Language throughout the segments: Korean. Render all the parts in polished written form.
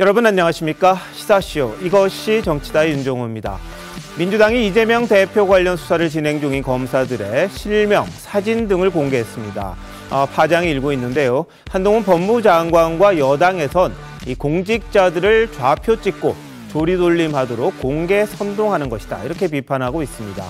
여러분 안녕하십니까? 시사쇼 이것이 정치다의 윤종호입니다. 민주당이 이재명 대표 관련 수사를 진행 중인 검사들의 실명, 사진 등을 공개했습니다. 파장이 일고 있는데요. 한동훈 법무장관과 여당에선 이 공직자들을 좌표 찍고 조리돌림하도록 공개 선동하는 것이다. 이렇게 비판하고 있습니다.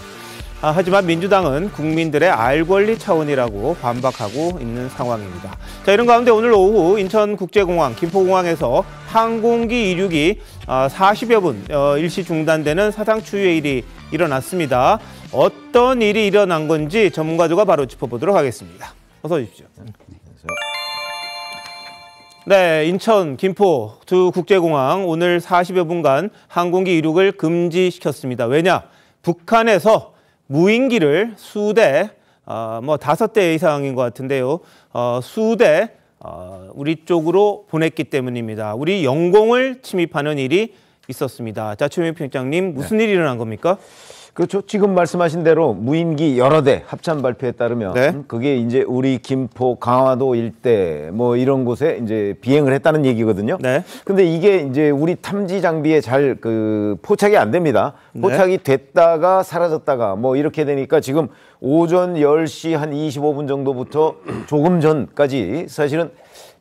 하지만 민주당은 국민들의 알 권리 차원이라고 반박하고 있는 상황입니다. 자, 이런 가운데 오늘 오후 인천국제공항, 김포공항에서 항공기 이륙이 40여 분 일시 중단되는 사상추이의 일이 일어났습니다. 어떤 일이 일어난 건지 전문가들과 바로 짚어보도록 하겠습니다. 어서 오십시오. 네, 인천, 김포 두 국제공항 오늘 40여 분간 항공기 이륙을 금지시켰습니다. 왜냐? 북한에서 무인기를 수대, 5대 이상인 것 같은데요. 수대 우리 쪽으로 보냈기 때문입니다. 우리 영공을 침입하는 일이 있었습니다. 자, 최민희 평장님, 무슨 일이 일어난 겁니까? 그렇죠. 지금 말씀하신 대로 무인기 여러 대 합참 발표에 따르면 그게 이제 우리 김포, 강화도 일대 뭐 이런 곳에 이제 비행을 했다는 얘기거든요. 네. 근데 이게 이제 우리 탐지 장비에 잘 포착이 안 됩니다. 포착이 됐다가 사라졌다가 뭐 이렇게 되니까 지금 오전 10시 한 25분 정도부터 조금 전까지 사실은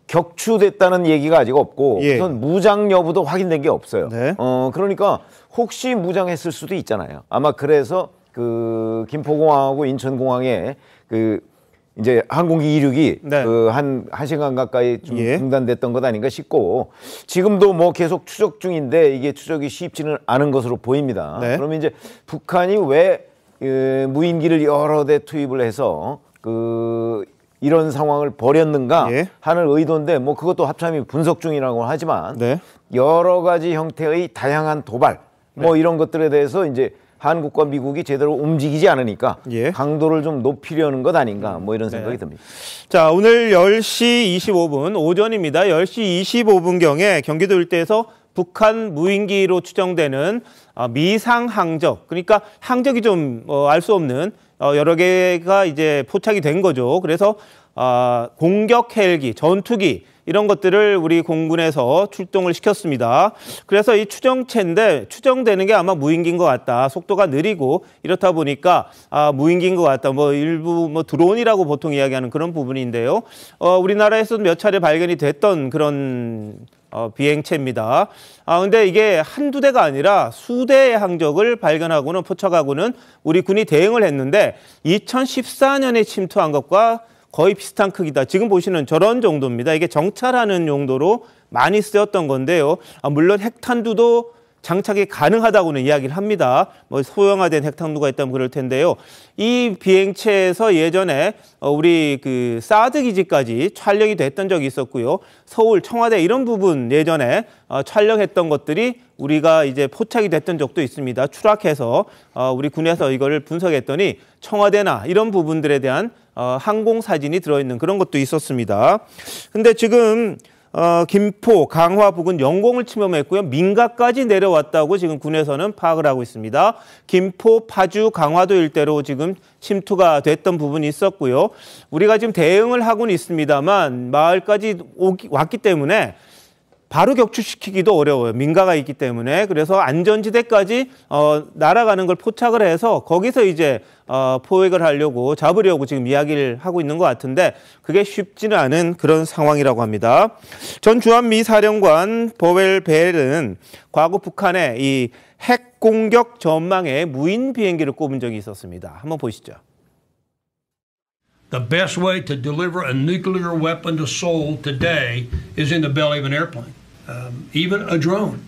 격추됐다는 얘기가 아직 없고 우선 무장 여부도 확인된 게 없어요. 네. 그러니까 혹시 무장했을 수도 있잖아요. 아마 그래서 김포공항하고 인천공항에 이제 항공기 이륙이 한 시간 가까이 좀 중단됐던 것 아닌가 싶고, 지금도 뭐 계속 추적 중인데 이게 추적이 쉽지는 않은 것으로 보입니다. 네. 그러면 이제 북한이 왜 무인기를 여러 대 투입을 해서 이런 상황을 벌였는가 하는 의도인데, 뭐 그것도 합참이 분석 중이라고 하지만 여러 가지 형태의 다양한 도발 뭐 이런 것들에 대해서 이제 한국과 미국이 제대로 움직이지 않으니까 강도를 좀 높이려는 것 아닌가 뭐 이런 생각이 듭니다. 자, 오늘 10시 25분 오전입니다. 10시 25분경에 경기도 일대에서 북한 무인기로 추정되는 미상 항적, 그러니까 항적이 좀 알 수 없는 여러 개가 이제 포착이 된 거죠. 그래서 공격 헬기, 전투기 이런 것들을 우리 공군에서 출동을 시켰습니다. 그래서 이 추정체인데 추정되는 게 아마 무인기인 것 같다. 속도가 느리고 이렇다 보니까 무인기인 것 같다. 뭐 일부 드론이라고 보통 이야기하는 그런 부분인데요. 우리나라에서도 몇 차례 발견이 됐던 그런 비행체입니다. 근데 이게 한두 대가 아니라 수대의 항적을 발견하고는 포착하고는 우리 군이 대응을 했는데 2014년에 침투한 것과 거의 비슷한 크기다. 지금 보시는 저런 정도입니다. 이게 정찰하는 용도로 많이 쓰였던 건데요. 물론 핵탄두도 장착이 가능하다고는 이야기를 합니다. 뭐 소형화된 핵탄두가 있다면 그럴 텐데요. 이 비행체에서 예전에 우리 사드 기지까지 촬영이 됐던 적이 있었고요. 서울, 청와대 이런 부분 예전에 촬영했던 것들이 우리가 이제 포착이 됐던 적도 있습니다. 추락해서 우리 군에서 이거를 분석했더니 청와대나 이런 부분들에 대한 항공 사진이 들어있는 그런 것도 있었습니다. 근데 지금 김포, 강화 부근 영공을 침범했고요. 민가까지 내려왔다고 지금 군에서는 파악을 하고 있습니다. 김포, 파주, 강화도 일대로 지금 침투가 됐던 부분이 있었고요. 우리가 지금 대응을 하고는 있습니다만 마을까지 왔기 때문에 바로 격추시키기도 어려워요. 민가가 있기 때문에. 그래서 안전지대까지 날아가는 걸 포착을 해서 거기서 이제 포획을 하려고 잡으려고 지금 이야기를 하고 있는 것 같은데 그게 쉽지는 않은 그런 상황이라고 합니다. 전 주한미 사령관 버웰 벨은 과거 북한의 이 핵 공격 전망에 무인 비행기를 꼽은 적이 있었습니다. 한번 보시죠. The best way to deliver a nuclear weapon to Seoul today is in the belly of an airplane. Even a drone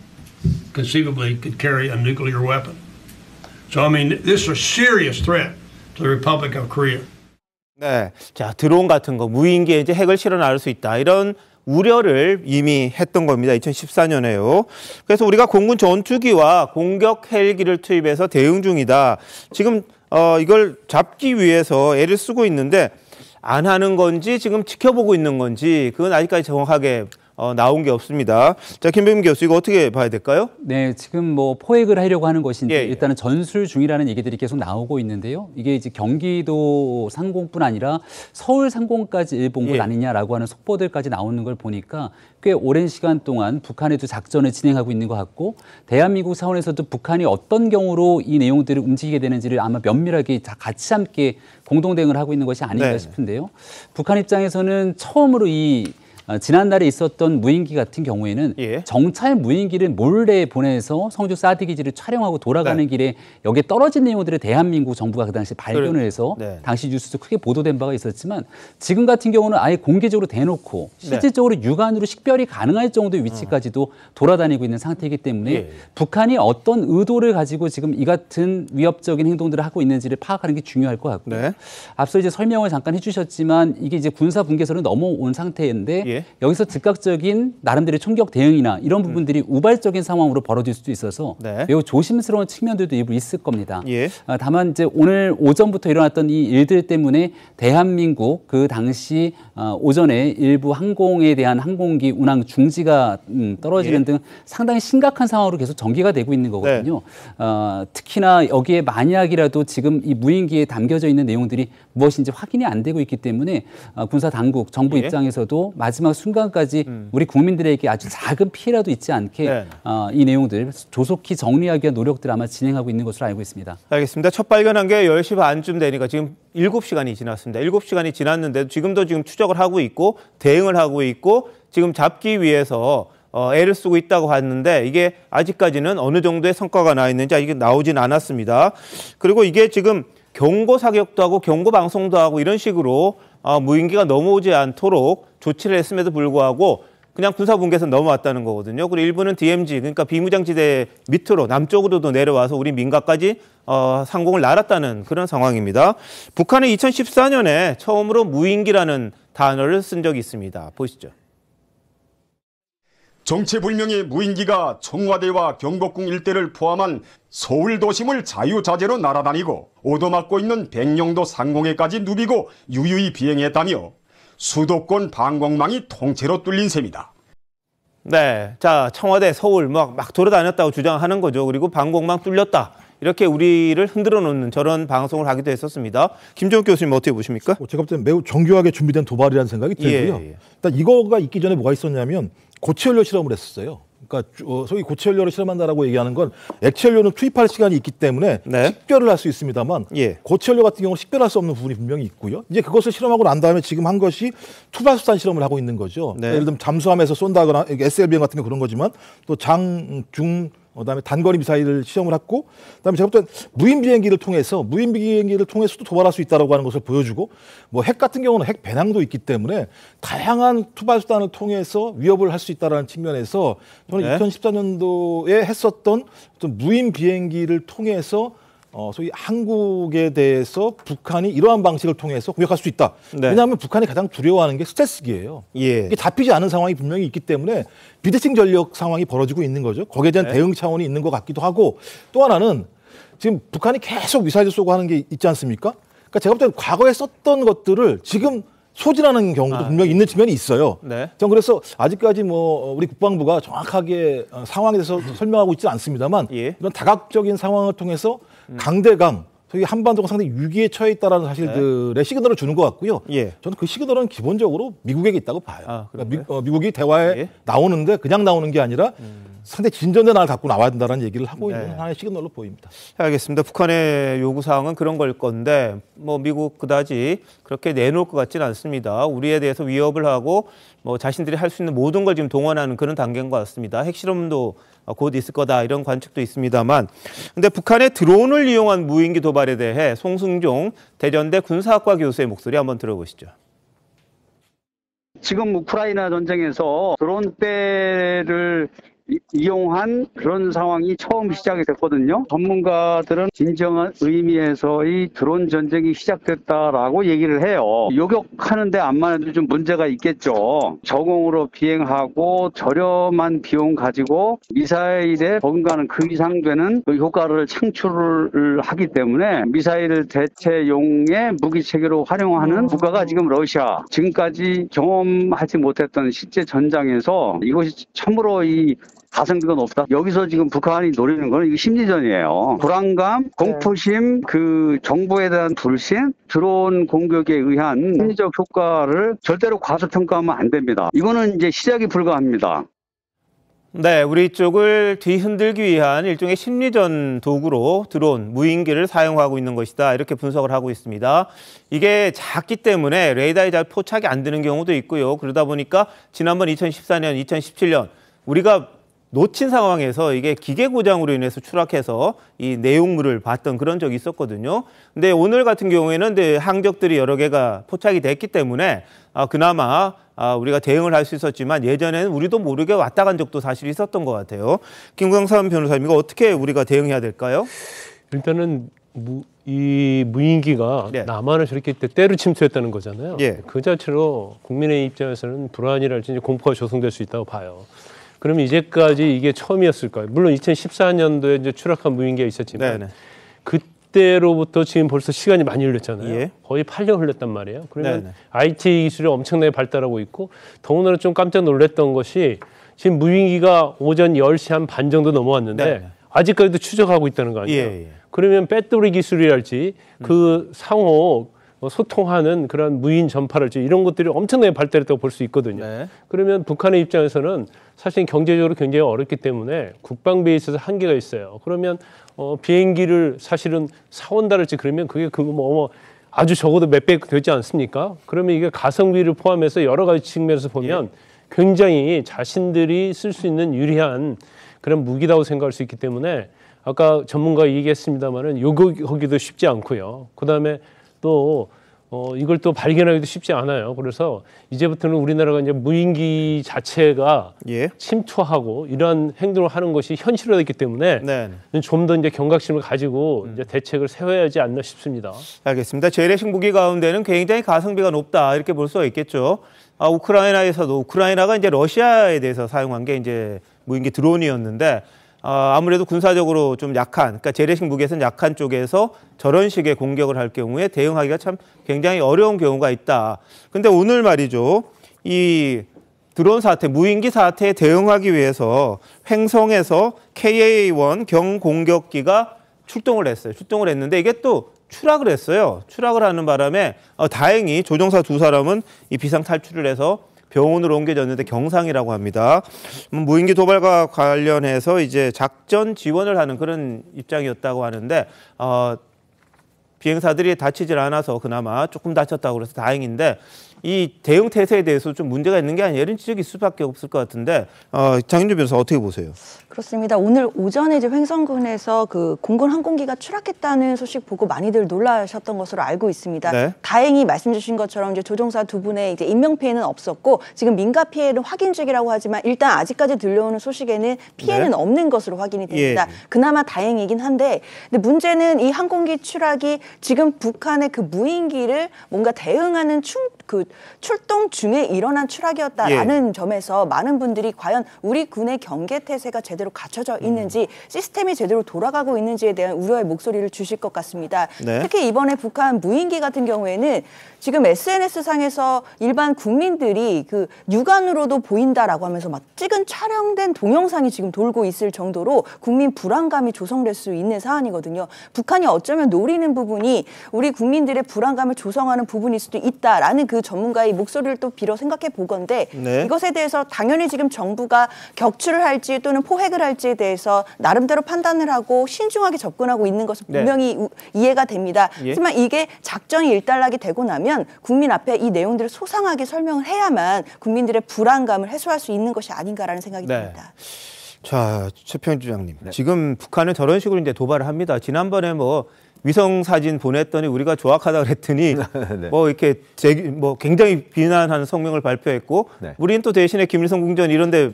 conceivably could carry a nuclear weapon. So, I mean, this is a serious threat to the Republic of Korea. 네, 자, 드론 같은 거, 무인기에 이제 핵을 실어 나올 수 있다. 이런 우려를 이미 했던 겁니다. 2014년에요. 그래서 우리가 공군 전투기와 공격 헬기를 투입해서 대응 중이다. 지금 이걸 잡기 위해서 애를 쓰고 있는데 안 하는 건지 지금 지켜보고 있는 건지 그건 아직까지 정확하게 나온 게 없습니다. 자, 김병민 교수, 이거 어떻게 봐야 될까요? 네, 지금 뭐 포획을 하려고 하는 것인지 일단은 전술 중이라는 얘기들이 계속 나오고 있는데요. 이게 이제 경기도 상공뿐 아니라 서울 상공까지 일본 것 아니냐라고 하는 속보들까지 나오는 걸 보니까 꽤 오랜 시간 동안 북한에도 작전을 진행하고 있는 것 같고, 대한민국 차원에서도 북한이 어떤 경우로 이 내용들을 움직이게 되는지를 아마 면밀하게 다 같이 함께 공동 대응을 하고 있는 것이 아닌가 싶은데요. 북한 입장에서는 처음으로 지난달에 있었던 무인기 같은 경우에는 정찰 무인기를 몰래 보내서 성주 사드 기지를 촬영하고 돌아가는 길에 여기에 떨어진 내용들을 대한민국 정부가 그 당시 발견을 해서 당시 뉴스도 크게 보도된 바가 있었지만, 지금 같은 경우는 아예 공개적으로 대놓고 실질적으로 육안으로 식별이 가능할 정도의 위치까지도 돌아다니고 있는 상태이기 때문에 북한이 어떤 의도를 가지고 지금 이 같은 위협적인 행동들을 하고 있는지를 파악하는 게 중요할 것 같고요. 앞서 이제 설명을 잠깐 해주셨지만 이게 이제 군사 분계선을 넘어온 상태인데 여기서 즉각적인 나름대로의 총격 대응이나 이런 부분들이 우발적인 상황으로 벌어질 수도 있어서 매우 조심스러운 측면들도 일부 있을 겁니다. 다만 이제 오늘 오전부터 일어났던 이 일들 때문에 대한민국 그 당시 오전에 일부 항공에 대한 항공기 운항 중지가 떨어지는 등 상당히 심각한 상황으로 계속 전개가 되고 있는 거거든요. 특히나 여기에 만약이라도 지금 이 무인기에 담겨져 있는 내용들이 무엇인지 확인이 안 되고 있기 때문에 군사 당국, 정부 입장에서도 마지막 순간까지 우리 국민들에게 아주 작은 피해라도 있지 않게 이 내용들 조속히 정리하기 위한 노력들을 아마 진행하고 있는 것으로 알고 있습니다. 알겠습니다. 첫 발견한 게 10시 반쯤 되니까 지금 7시간이 지났습니다. 7시간이 지났는데도 지금도 추적을 하고 있고 대응을 하고 있고 지금 잡기 위해서 애를 쓰고 있다고 하는데, 이게 아직까지는 어느 정도의 성과가 나 있는지 아직 나오진 않았습니다. 그리고 이게 지금 경고 사격도 하고 경고 방송도 하고 이런 식으로 무인기가 넘어오지 않도록 조치를 했음에도 불구하고 그냥 군사분계선 넘어왔다는 거거든요. 그리고 일부는 DMZ, 그러니까 비무장지대 밑으로 남쪽으로도 내려와서 우리 민가까지 상공을 날았다는 그런 상황입니다. 북한은 2014년에 처음으로 무인기라는 단어를 쓴 적이 있습니다. 보시죠. 정체불명의 무인기가 청와대와 경복궁 일대를 포함한 서울 도심을 자유자재로 날아다니고 오도맞고 있는 백령도 상공에까지 누비고 유유히 비행했다며 수도권 방공망이 통째로 뚫린 셈이다. 네, 자, 청와대, 서울 막 돌아다녔다고 주장하는 거죠. 그리고 방공망 뚫렸다, 이렇게 우리를 흔들어 놓는 저런 방송을 하기도 했었습니다. 김종욱 교수님 어떻게 보십니까? 제가 볼 때는 매우 정교하게 준비된 도발이라는 생각이 들고요. 일단 이거가 있기 전에 뭐가 있었냐면 고체연료 실험을 했었어요. 그러니까 소위 고체연료를 실험한다라고 얘기하는 건 액체연료는 투입할 시간이 있기 때문에 식별을 할 수 있습니다만 고체연료 같은 경우는 식별할 수 없는 부분이 분명히 있고요. 이제 그것을 실험하고 난 다음에 지금 한 것이 투발수단 실험을 하고 있는 거죠. 예를 들면 잠수함에서 쏜다거나 SLBM 같은 게 그런 거지만 또 장, 중, 그다음에 단거리 미사일을 시험을 했고, 그다음에 제가 볼 때 무인 비행기를 통해서도 도발할 수 있다라고 하는 것을 보여주고, 뭐 핵 같은 경우는 핵 배낭도 있기 때문에 다양한 투발 수단을 통해서 위협을 할 수 있다라는 측면에서 저는 2014년도에 했었던 어떤 무인 비행기를 통해서 소위 한국에 대해서 북한이 이러한 방식을 통해서 공격할 수 있다. 왜냐하면 북한이 가장 두려워하는 게 스텔스기예요. 이게 잡히지 않은 상황이 분명히 있기 때문에 비대칭 전력 상황이 벌어지고 있는 거죠. 거기에 대한 대응 차원이 있는 것 같기도 하고, 또 하나는 지금 북한이 계속 미사일을 쏘고 하는 게 있지 않습니까? 그러니까 제가 볼 때는 과거에 썼던 것들을 지금 소진하는 경우도 분명히 있는 측면이 있어요. 전 그래서 아직까지 우리 국방부가 정확하게 상황에 대해서 설명하고 있지 않습니다만 이런 다각적인 상황을 통해서 강대강, 소위 한반도가 상당히 위기에 처해 있다는 사실들의 시그널을 주는 것 같고요. 저는 그 시그널은 기본적으로 미국에게 있다고 봐요. 그러니까 미국이 대화에 나오는데 그냥 나오는 게 아니라 상당히 진전된 안을 갖고 나와야 된다는 얘기를 하고 있는 하나의 시그널로 보입니다. 알겠습니다. 북한의 요구사항은 그런 걸 건데 미국 그다지 그렇게 내놓을 것 같지는 않습니다. 우리에 대해서 위협을 하고 자신들이 할 수 있는 모든 걸 지금 동원하는 그런 단계인 것 같습니다. 핵실험도 곧 있을 거다, 이런 관측도 있습니다만, 근데 북한의 드론을 이용한 무인기 도발에 대해 송승종 대전대 군사학과 교수의 목소리 한번 들어보시죠. 지금 우크라이나 전쟁에서 드론대를 이용한 그런 상황이 처음 시작이 됐거든요. 전문가들은 진정한 의미에서의 드론 전쟁이 시작됐다라고 얘기를 해요. 요격하는데 암만 해도 좀 문제가 있겠죠. 저공으로 비행하고 저렴한 비용 가지고 미사일에 버금가는 그 이상 되는 그 효과를 창출을 하기 때문에 미사일 대체용의 무기 체계로 활용하는 국가가 지금 러시아. 지금까지 경험하지 못했던 실제 전장에서 이것이 참으로 이 가성비가 높다. 여기서 지금 북한이 노리는 건 이게 심리전이에요. 불안감, 공포심, 그 정부에 대한 불신, 드론 공격에 의한 심리적 효과를 절대로 과소평가하면 안 됩니다. 이거는 이제 시작이 불가합니다. 네, 우리 쪽을 뒤흔들기 위한 일종의 심리전 도구로 드론, 무인기를 사용하고 있는 것이다. 이렇게 분석을 하고 있습니다. 이게 작기 때문에 레이더에 잘 포착이 안 되는 경우도 있고요. 그러다 보니까 지난번 2014년, 2017년 우리가 놓친 상황에서 이게 기계 고장으로 인해서 추락해서 이 내용물을 봤던 그런 적이 있었거든요. 근데 오늘 같은 경우에는 항적들이 여러 개가 포착이 됐기 때문에 그나마 우리가 대응을 할 수 있었지만 예전에는 우리도 모르게 왔다 간 적도 사실 있었던 것 같아요. 김광삼 변호사님, 이거 어떻게 우리가 대응해야 될까요? 일단은 이 무인기가 네. 남한을 저렇게 때로 침투했다는 거잖아요. 예. 그 자체로 국민의 입장에서는 불안이랄지 공포가 조성될 수 있다고 봐요. 그러면 이제까지 이게 처음이었을까요? 물론 2014년도에 이제 추락한 무인기가 있었지만 네네. 그때로부터 지금 벌써 시간이 많이 흘렀잖아요. 예. 거의 8년 흘렀단 말이에요. 그러면 네네. IT 기술이 엄청나게 발달하고 있고 더군다나 좀 깜짝 놀랐던 것이 지금 무인기가 오전 10시 한 반 정도 넘어왔는데 네네. 아직까지도 추적하고 있다는 거 아니에요. 예. 그러면 배터리 기술이랄지 그 상호 소통하는 그런 무인 전파랄지 이런 것들이 엄청나게 발달했다고 볼 수 있거든요. 네. 그러면 북한의 입장에서는 사실 경제적으로 굉장히 어렵기 때문에 국방비에 있어서 한계가 있어요. 그러면 비행기를 사실은 사온다랄지 그러면 그게 아주 적어도 몇백 되지 않습니까? 그러면 이게 가성비를 포함해서 여러 가지 측면에서 보면 굉장히 자신들이 쓸 수 있는 유리한 그런 무기라고 생각할 수 있기 때문에 아까 전문가 얘기했습니다마는 요격하기도 쉽지 않고요. 그다음에 또 이걸 또 발견하기도 쉽지 않아요. 그래서 이제부터는 우리나라가 이제 무인기 자체가 침투하고 이러한 행동을 하는 것이 현실화됐기 때문에 좀 더 이제 경각심을 가지고 이제 대책을 세워야 하지 않나 싶습니다. 알겠습니다. 재래식 무기 가운데는 굉장히 가성비가 높다 이렇게 볼 수가 있겠죠. 우크라이나에서도 우크라이나가 이제 러시아에 대해서 사용한 게 이제 무인기 드론이었는데. 아무래도 군사적으로 좀 약한, 그러니까 재래식 무기에서는 약한 쪽에서 저런 식의 공격을 할 경우에 대응하기가 참 굉장히 어려운 경우가 있다. 근데 오늘 말이죠. 이 드론 사태, 무인기 사태에 대응하기 위해서 횡성에서 KA-1 경공격기가 출동을 했어요. 출동을 했는데 이게 또 추락을 했어요. 추락을 하는 바람에 다행히 조종사 두 사람은 이 비상 탈출을 해서 병원으로 옮겨졌는데 경상이라고 합니다. 무인기 도발과 관련해서 이제 작전 지원을 하는 그런 입장이었다고 하는데 비행사들이 다치질 않아서 그나마 조금 다쳤다고 그래서 다행인데 이 대응 태세에 대해서 좀 문제가 있는 게 아니냐 이런 지적이 있을 수밖에 없을 것 같은데 장윤주 변호사 어떻게 보세요? 그렇습니다. 오늘 오전에 이제 횡성군에서 그 공군 항공기가 추락했다는 소식 보고 많이들 놀라셨던 것으로 알고 있습니다. 네. 다행히 말씀 주신 것처럼 이제 조종사 두 분의 이제 인명 피해는 없었고 지금 민가 피해는 확인 중이라고 하지만 일단 아직까지 들려오는 소식에는 피해는 없는 것으로 확인이 됩니다. 그나마 다행이긴 한데 근데 문제는 이 항공기 추락이 지금 북한의 그 무인기를 뭔가 대응하는 출동 중에 일어난 추락이었다라는 점에서 많은 분들이 과연 우리 군의 경계 태세가 제대로 갖춰져 있는지 시스템이 제대로 돌아가고 있는지에 대한 우려의 목소리를 주실 것 같습니다. 네. 특히 이번에 북한 무인기 같은 경우에는 지금 SNS상에서 일반 국민들이 그 육안으로도 보인다라고 하면서 막 찍은 촬영된 동영상이 지금 돌고 있을 정도로 국민 불안감이 조성될 수 있는 사안이거든요. 북한이 어쩌면 노리는 부분이 우리 국민들의 불안감을 조성하는 부분일 수도 있다라는 그 전문가의 목소리를 또 빌어 생각해 보건데 이것에 대해서 당연히 지금 정부가 격추를 할지 또는 포획을 할지에 대해서 나름대로 판단을 하고 신중하게 접근하고 있는 것은 분명히 이해가 됩니다. 하지만 이게 작전이 일단락이 되고 나면 국민 앞에 이 내용들을 소상하게 설명을 해야만 국민들의 불안감을 해소할 수 있는 것이 아닌가라는 생각이 듭니다. 자, 최평주 주장님. 지금 북한은 저런 식으로 이제 도발을 합니다. 지난번에 위성 사진 보냈더니 우리가 조악하다 그랬더니 이렇게 굉장히 비난하는 성명을 발표했고 우리는 또 대신에 김일성 궁전 이런데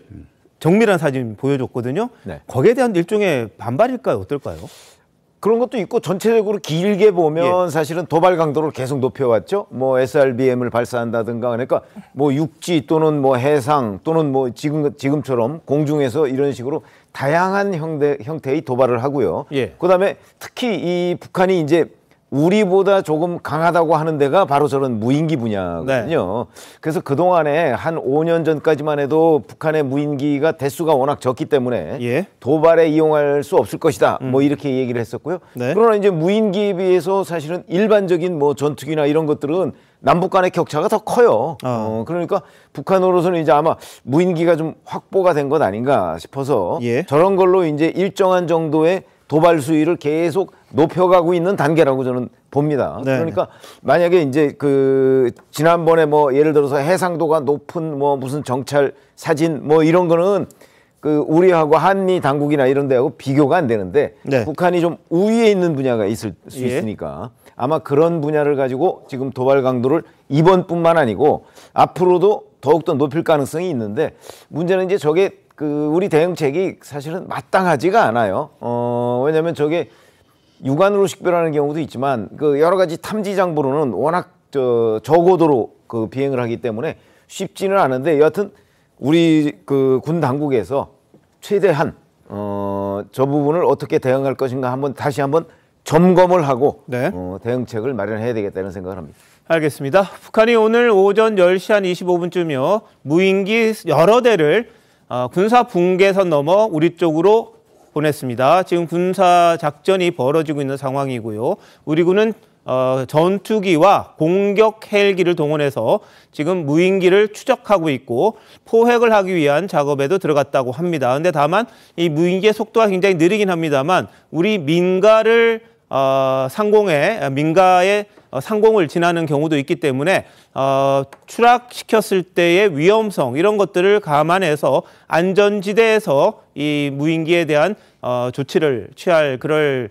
정밀한 사진 보여줬거든요. 네. 거기에 대한 일종의 반발일까요? 어떨까요? 그런 것도 있고 전체적으로 길게 보면 사실은 도발 강도를 계속 높여왔죠. 뭐 SRBM을 발사한다든가 그러니까 뭐 육지 또는 뭐 해상 또는 뭐 지금처럼 공중에서 이런 식으로 다양한 형태의 도발을 하고요. 그다음에 특히 이 북한이 이제 우리보다 조금 강하다고 하는 데가 바로 저런 무인기 분야거든요. 그래서 그동안에 한 5년 전까지만 해도 북한의 무인기가 대수가 워낙 적기 때문에 도발에 이용할 수 없을 것이다. 뭐 이렇게 얘기를 했었고요. 그러나 이제 무인기에 비해서 사실은 일반적인 뭐 전투기나 이런 것들은 남북 간의 격차가 더 커요. 그러니까 북한으로서는 이제 아마 무인기가 좀 확보가 된 것 아닌가 싶어서 저런 걸로 이제 일정한 정도의 도발 수위를 계속 높여가고 있는 단계라고 저는 봅니다. 그러니까 만약에 이제 그 지난번에 뭐 예를 들어서 해상도가 높은 뭐 무슨 정찰 사진 뭐 이런 거는 그 우리하고 한미 당국이나 이런 데하고 비교가 안 되는데 북한이 좀 우위에 있는 분야가 있을 수 있으니까 아마 그런 분야를 가지고 지금 도발 강도를 이번뿐만 아니고 앞으로도 더욱더 높일 가능성이 있는데 문제는 이제 저게 그 우리 대응책이 사실은 마땅하지가 않아요. 왜냐하면 저게 육안으로 식별하는 경우도 있지만 그 여러 가지 탐지 장비로는 워낙 저고도로 그 비행을 하기 때문에 쉽지는 않은데 여하튼 우리 그 군 당국에서 최대한 저 부분을 어떻게 대응할 것인가 다시 한번 점검을 하고 대응책을 마련해야 되겠다 이런 생각을 합니다. 알겠습니다. 북한이 오늘 오전 10시 한 25분쯤이요. 무인기 여러 대를 군사 분계선 넘어 우리 쪽으로 보냈습니다. 지금 군사 작전이 벌어지고 있는 상황이고요. 우리 군은 전투기와 공격 헬기를 동원해서 지금 무인기를 추적하고 있고 포획을 하기 위한 작업에도 들어갔다고 합니다. 그런데 다만 이 무인기의 속도가 굉장히 느리긴 합니다만 우리 민가의 상공을 지나는 경우도 있기 때문에 추락시켰을 때의 위험성 이런 것들을 감안해서 안전지대에서 이 무인기에 대한 조치를 취할 그럴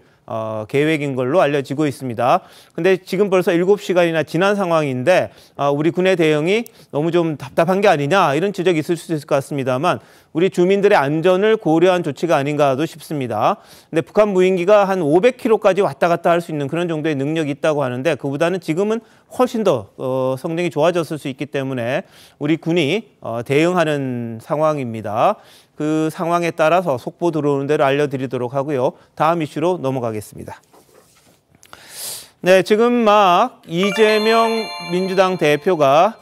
계획인 걸로 알려지고 있습니다. 근데 지금 벌써 7시간이나 지난 상황인데 우리 군의 대응이 너무 좀 답답한 게 아니냐 이런 지적이 있을 수 있을 것 같습니다만 우리 주민들의 안전을 고려한 조치가 아닌가도 싶습니다. 근데 북한 무인기가 한 500km까지 왔다 갔다 할 수 있는 그런 정도의 능력이 있다고 하는데 그보다는 지금은 훨씬 더 성능이 좋아졌을 수 있기 때문에 우리 군이 대응하는 상황입니다. 그 상황에 따라서 속보 들어오는 대로 알려드리도록 하고요. 다음 이슈로 넘어가겠습니다. 네, 지금 막 이재명 민주당 대표가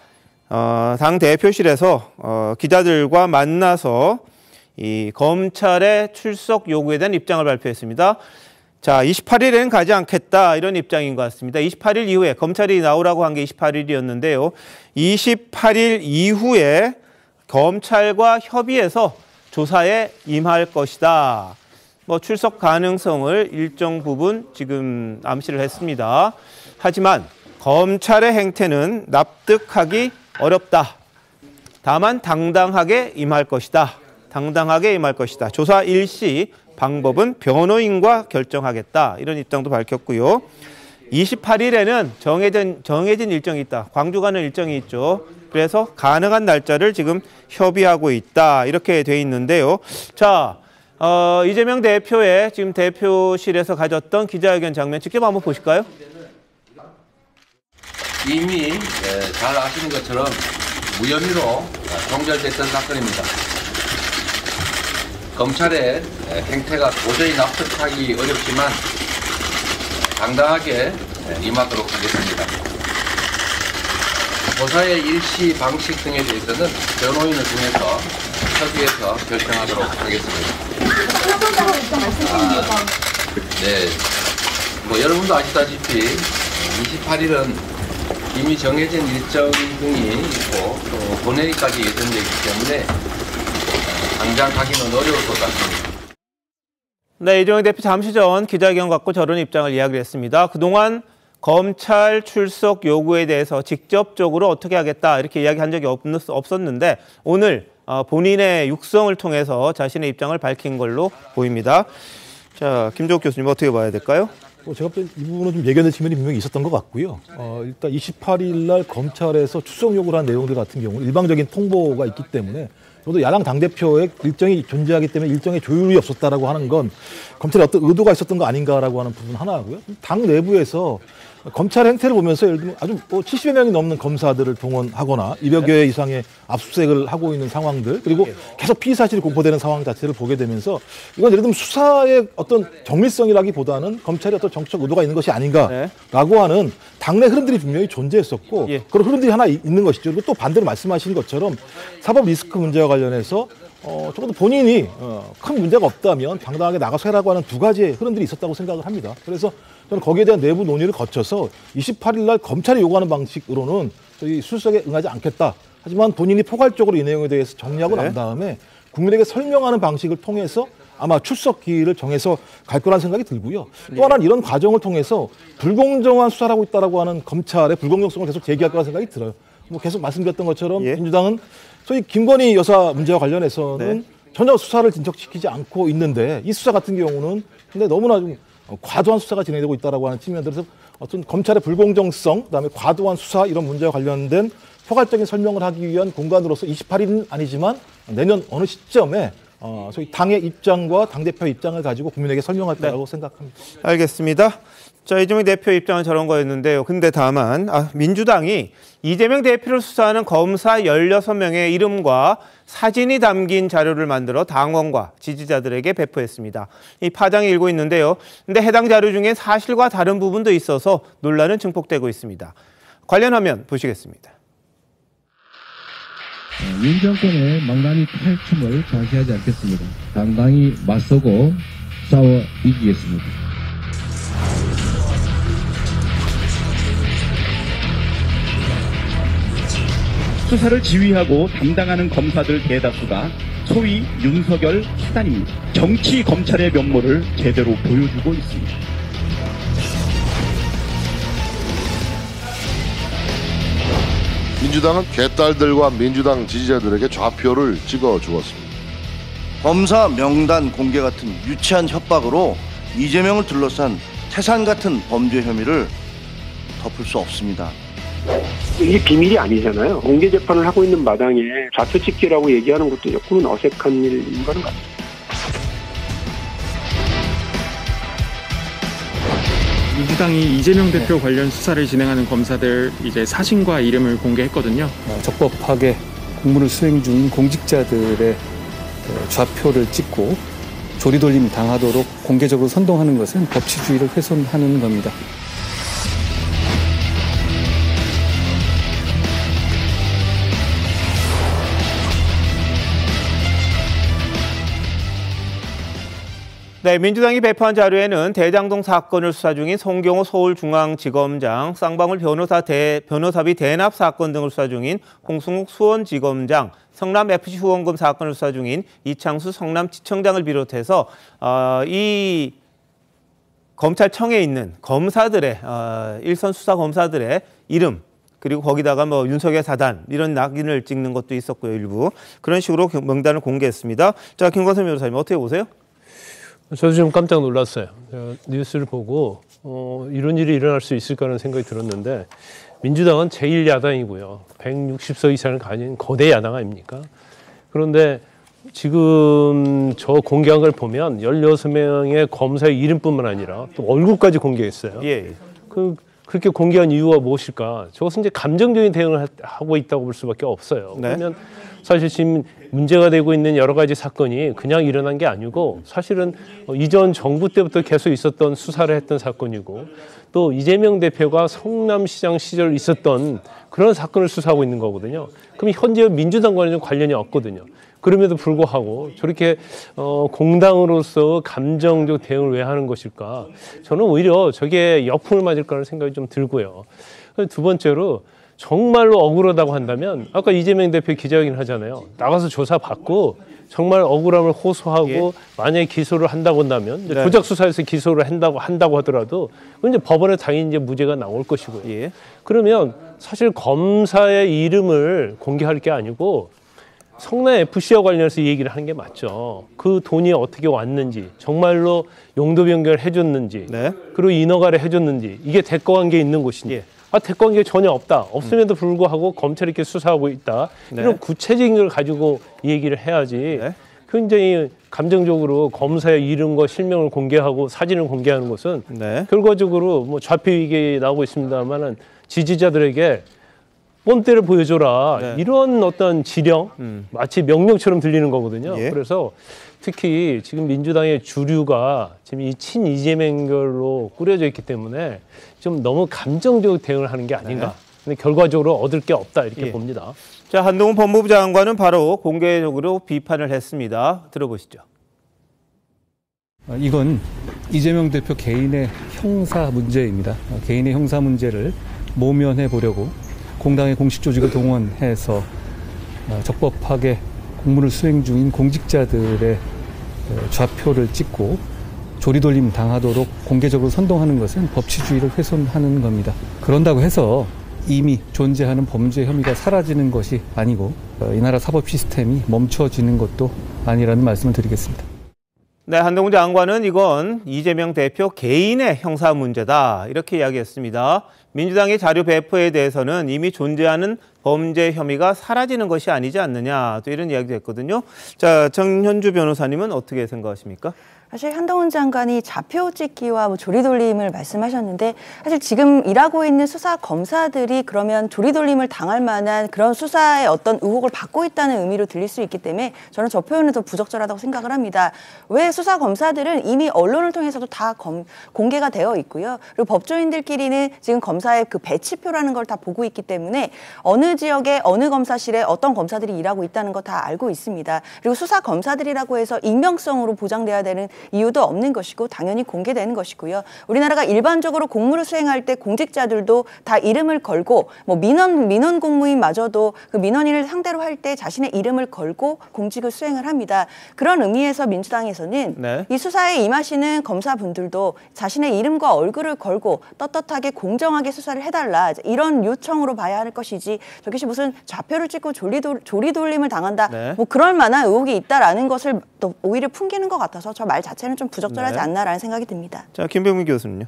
당 대표실에서 기자들과 만나서 이 검찰의 출석 요구에 대한 입장을 발표했습니다. 자, 28일에는 가지 않겠다 이런 입장인 것 같습니다. 28일 이후에 검찰이 나오라고 한 게 28일이었는데요. 28일 이후에 검찰과 협의해서 조사에 임할 것이다. 뭐 출석 가능성을 일정 부분 지금 암시를 했습니다. 하지만 검찰의 행태는 납득하기 어렵다. 다만 당당하게 임할 것이다. 당당하게 임할 것이다. 조사 일시 방법은 변호인과 결정하겠다. 이런 입장도 밝혔고요. 28일에는 정해진 일정이 있다. 광주 가는 일정이 있죠. 그래서 가능한 날짜를 지금 협의하고 있다. 이렇게 돼 있는데요. 자, 이재명 대표의 지금 대표실에서 가졌던 기자회견 장면 직접 한번 보실까요? 이미 잘 아시는 것처럼 무혐의로 종결됐던 사건입니다. 검찰의 행태가 도저히 납득하기 어렵지만 당당하게 임하도록 하겠습니다. 조사의 일시 방식 등에 대해서는 변호인을 통해서 협의해서 결정하도록 하겠습니다. 협의자로 일정 말씀드립니다. 네, 뭐 여러분도 아시다시피 28일은 이미 정해진 일정 등이 있고 또 본회의까지 예정되어 있기 때문에 당장 가기는 어려울 것 같습니다. 네, 이재명 대표 잠시 전 기자회견 갖고 저런 입장을 이야기를 했습니다. 그동안 검찰 출석 요구에 대해서 직접적으로 어떻게 하겠다 이렇게 이야기한 적이 없었는데 오늘 본인의 육성을 통해서 자신의 입장을 밝힌 걸로 보입니다. 자, 김종욱 교수님 어떻게 봐야 될까요? 제가 볼 때 이 부분은 좀 예견의 측면이 분명히 있었던 것 같고요. 일단 28일 날 검찰에서 출석 요구를 한 내용들 같은 경우는 일방적인 통보가 있기 때문에 저도 야당 당대표의 일정이 존재하기 때문에 일정의 조율이 없었다라고 하는 건 검찰에 어떤 의도가 있었던 거 아닌가라고 하는 부분 하나고요. 당 내부에서 검찰 행태를 보면서 예를 들면 아주 70여 명이 넘는 검사들을 동원하거나 200여 회 이상의 압수수색을 하고 있는 상황들, 그리고 계속 피의 사실이 공포되는 상황 자체를 보게 되면서 이건 예를 들면 수사의 어떤 정밀성이라기보다는 검찰의 어떤 정치적 의도가 있는 것이 아닌가라고 하는 당내 흐름들이 분명히 존재했었고 그런 흐름들이 하나 있는 것이죠. 그리고 또 반대로 말씀하신 것처럼 사법 리스크 문제와 관련해서 적어도 본인이 큰 문제가 없다면 당당하게 나가서 해라고 하는 두 가지의 흐름들이 있었다고 생각을 합니다. 그래서 저는 거기에 대한 내부 논의를 거쳐서 28일 날 검찰이 요구하는 방식으로는 저희 수석에 응하지 않겠다. 하지만 본인이 포괄적으로 이 내용에 대해서 정리하고 난 다음에 국민에게 설명하는 방식을 통해서 아마 출석 기일을 정해서 갈 거라는 생각이 들고요. 또 하나는 이런 과정을 통해서 불공정한 수사를 하고 있다라고 하는 검찰의 불공정성을 계속 제기할 거라는 생각이 들어요. 뭐 계속 말씀드렸던 것처럼 민주당은 소위 김건희 여사 문제와 관련해서는 전혀 수사를 진척시키지 않고 있는데 이 수사 같은 경우는 근데 너무나 좀 과도한 수사가 진행되고 있다라고 하는 측면들에서 어떤 검찰의 불공정성, 그다음에 과도한 수사 이런 문제와 관련된 포괄적인 설명을 하기 위한 공간으로서 28일은 아니지만 내년 어느 시점에 소위 당의 입장과 당대표 입장을 가지고 국민에게 설명할 거라고 생각합니다. 알겠습니다. 자, 이재명 대표 입장은 저런 거였는데요. 근데 다만 민주당이 이재명 대표를 수사하는 검사 16명의 이름과 사진이 담긴 자료를 만들어 당원과 지지자들에게 배포했습니다. 이 파장이 일고 있는데요. 근데 해당 자료 중에 사실과 다른 부분도 있어서 논란은 증폭되고 있습니다. 관련 화면 보시겠습니다. 윤 정권의 망나니 탈춤을 자시하지 않겠습니다. 당당히 맞서고 싸워 이기겠습니다. 수사를 지휘하고 담당하는 검사들 대다수가 소위 윤석열 사단입니다. 정치 검찰의 면모를 제대로 보여주고 있습니다. 민주당은 개딸들과 민주당 지지자들에게 좌표를 찍어주었습니다. 검사 명단 공개 같은 유치한 협박으로 이재명을 둘러싼 태산 같은 범죄 혐의를 덮을 수 없습니다. 이게 비밀이 아니잖아요. 공개 재판을 하고 있는 마당에 좌표 찍기라고 얘기하는 것도 조금은 어색한 일인 거는 같아요. 민주당이 이재명 대표 관련 수사를 진행하는 검사들 이제 사진과 이름을 공개했거든요. 적법하게 공무를 수행 중인 공직자들의 좌표를 찍고 조리돌림 당하도록 공개적으로 선동하는 것은 법치주의를 훼손하는 겁니다. 네, 민주당이 배포한 자료에는 대장동 사건을 수사 중인 송경호 서울중앙지검장, 쌍방울 변호사비 대납 사건 등을 수사 중인 홍승욱 수원지검장, 성남FC 후원금 사건을 수사 중인 이창수 성남지청장을 비롯해서 이 검찰청에 있는 검사들의 일선 수사 검사들의 이름, 그리고 거기다가 뭐 윤석열 사단 이런 낙인을 찍는 것도 있었고요, 일부. 그런 식으로 명단을 공개했습니다. 자, 김광선 변호사님 어떻게 보세요? 저도 좀 깜짝 놀랐어요. 뉴스를 보고 이런 일이 일어날 수 있을까라는 생각이 들었는데 민주당은 제1야당이고요. 160석 이상을 가진 거대 야당 아닙니까? 그런데 지금 저 공개한 걸 보면 16명의 검사의 이름뿐만 아니라 또 얼굴까지 공개했어요. 예. 그렇게 공개한 이유가 무엇일까? 저것은 이제 감정적인 대응을 하고 있다고 볼 수밖에 없어요. 네. 그러면 사실 지금 문제가 되고 있는 여러 가지 사건이 그냥 일어난 게 아니고 사실은 이전 정부 때부터 계속 있었던 수사를 했던 사건이고 또 이재명 대표가 성남시장 시절 있었던 그런 사건을 수사하고 있는 거거든요. 그럼 현재 민주당과는 관련이 없거든요. 그럼에도 불구하고 저렇게 공당으로서 감정적 대응을 왜 하는 것일까? 저는 오히려 저게 역풍을 맞을 거라는 생각이 좀 들고요. 두 번째로 정말로 억울하다고 한다면 아까 이재명 대표 기자회견 하잖아요. 나가서 조사받고 정말 억울함을 호소하고 만약에 기소를 한다고 한다면 네. 조작 수사에서 기소를 한다고 하더라도 이제 법원에 당연히 이제 무죄가 나올 것이고요. 그러면 사실 검사의 이름을 공개할 게 아니고 성남FC와 관련해서 얘기를 하는 게 맞죠. 그 돈이 어떻게 왔는지, 정말로 용도 변경을 해줬는지, 네. 그리고 인허가를 해줬는지, 이게 대가관계에 있는 곳인지, 대권계 전혀 없다. 없음에도 불구하고 검찰이 이렇게 수사하고 있다. 이런 구체적인 걸 가지고 얘기를 해야지. 굉장히 감정적으로 검사의 이름과 실명을 공개하고 사진을 공개하는 것은 결과적으로 뭐 좌표 이게 나오고 있습니다만은 지지자들에게 뻔때를 보여줘라. 이런 어떤 지령, 마치 명령처럼 들리는 거거든요. 그래서 특히 지금 민주당의 주류가 지금 이 친 이재명결로 꾸려져 있기 때문에 좀 너무 감정적 대응을 하는 게 아닌가. 근데 결과적으로 얻을 게 없다 이렇게 봅니다. 자, 한동훈 법무부 장관은 바로 공개적으로 비판을 했습니다. 들어보시죠. 이건 이재명 대표 개인의 형사 문제입니다. 개인의 형사 문제를 모면해 보려고 공당의 공식 조직을 동원해서 적법하게 공무를 수행 중인 공직자들의 좌표를 찍고 조리돌림 당하도록 공개적으로 선동하는 것은 법치주의를 훼손하는 겁니다. 그런다고 해서 이미 존재하는 범죄 혐의가 사라지는 것이 아니고 이 나라 사법 시스템이 멈춰지는 것도 아니라는 말씀을 드리겠습니다. 네, 한동훈 장관은 이건 이재명 대표 개인의 형사 문제다 이렇게 이야기했습니다. 민주당의 자료 배포에 대해서는 이미 존재하는 범죄 혐의가 사라지는 것이 아니지 않느냐 또 이런 이야기도 했거든요. 자, 정현주 변호사님은 어떻게 생각하십니까? 사실 한동훈 장관이 좌표 찍기와 뭐 조리돌림을 말씀하셨는데 사실 지금 일하고 있는 수사 검사들이 그러면 조리돌림을 당할 만한 그런 수사의 어떤 의혹을 받고 있다는 의미로 들릴 수 있기 때문에 저는 저 표현은 더 부적절하다고 생각을 합니다. 왜 수사 검사들은 이미 언론을 통해서도 다 공개가 되어 있고요. 그리고 법조인들끼리는 지금 검사의 그 배치표라는 걸 다 보고 있기 때문에 어느 지역에 어느 검사실에 어떤 검사들이 일하고 있다는 거 다 알고 있습니다. 그리고 수사 검사들이라고 해서 익명성으로 보장돼야 되는 이유도 없는 것이고 당연히 공개되는 것이고요. 우리나라가 일반적으로 공무를 수행할 때 공직자들도 다 이름을 걸고 뭐 민원 공무인마저도 그 민원인을 상대로 할 때 자신의 이름을 걸고 공직을 수행을 합니다. 그런 의미에서 민주당에서는 이 수사에 임하시는 검사분들도 자신의 이름과 얼굴을 걸고 떳떳하게 공정하게 수사를 해달라 이런 요청으로 봐야 할 것이지 저것이 무슨 좌표를 찍고 조리돌림을 당한다 뭐 그럴 만한 의혹이 있다라는 것을 또 오히려 풍기는 것 같아서 저 말 자체는 좀 부적절하지 않나라는 생각이 듭니다. 자, 김병민 교수님요.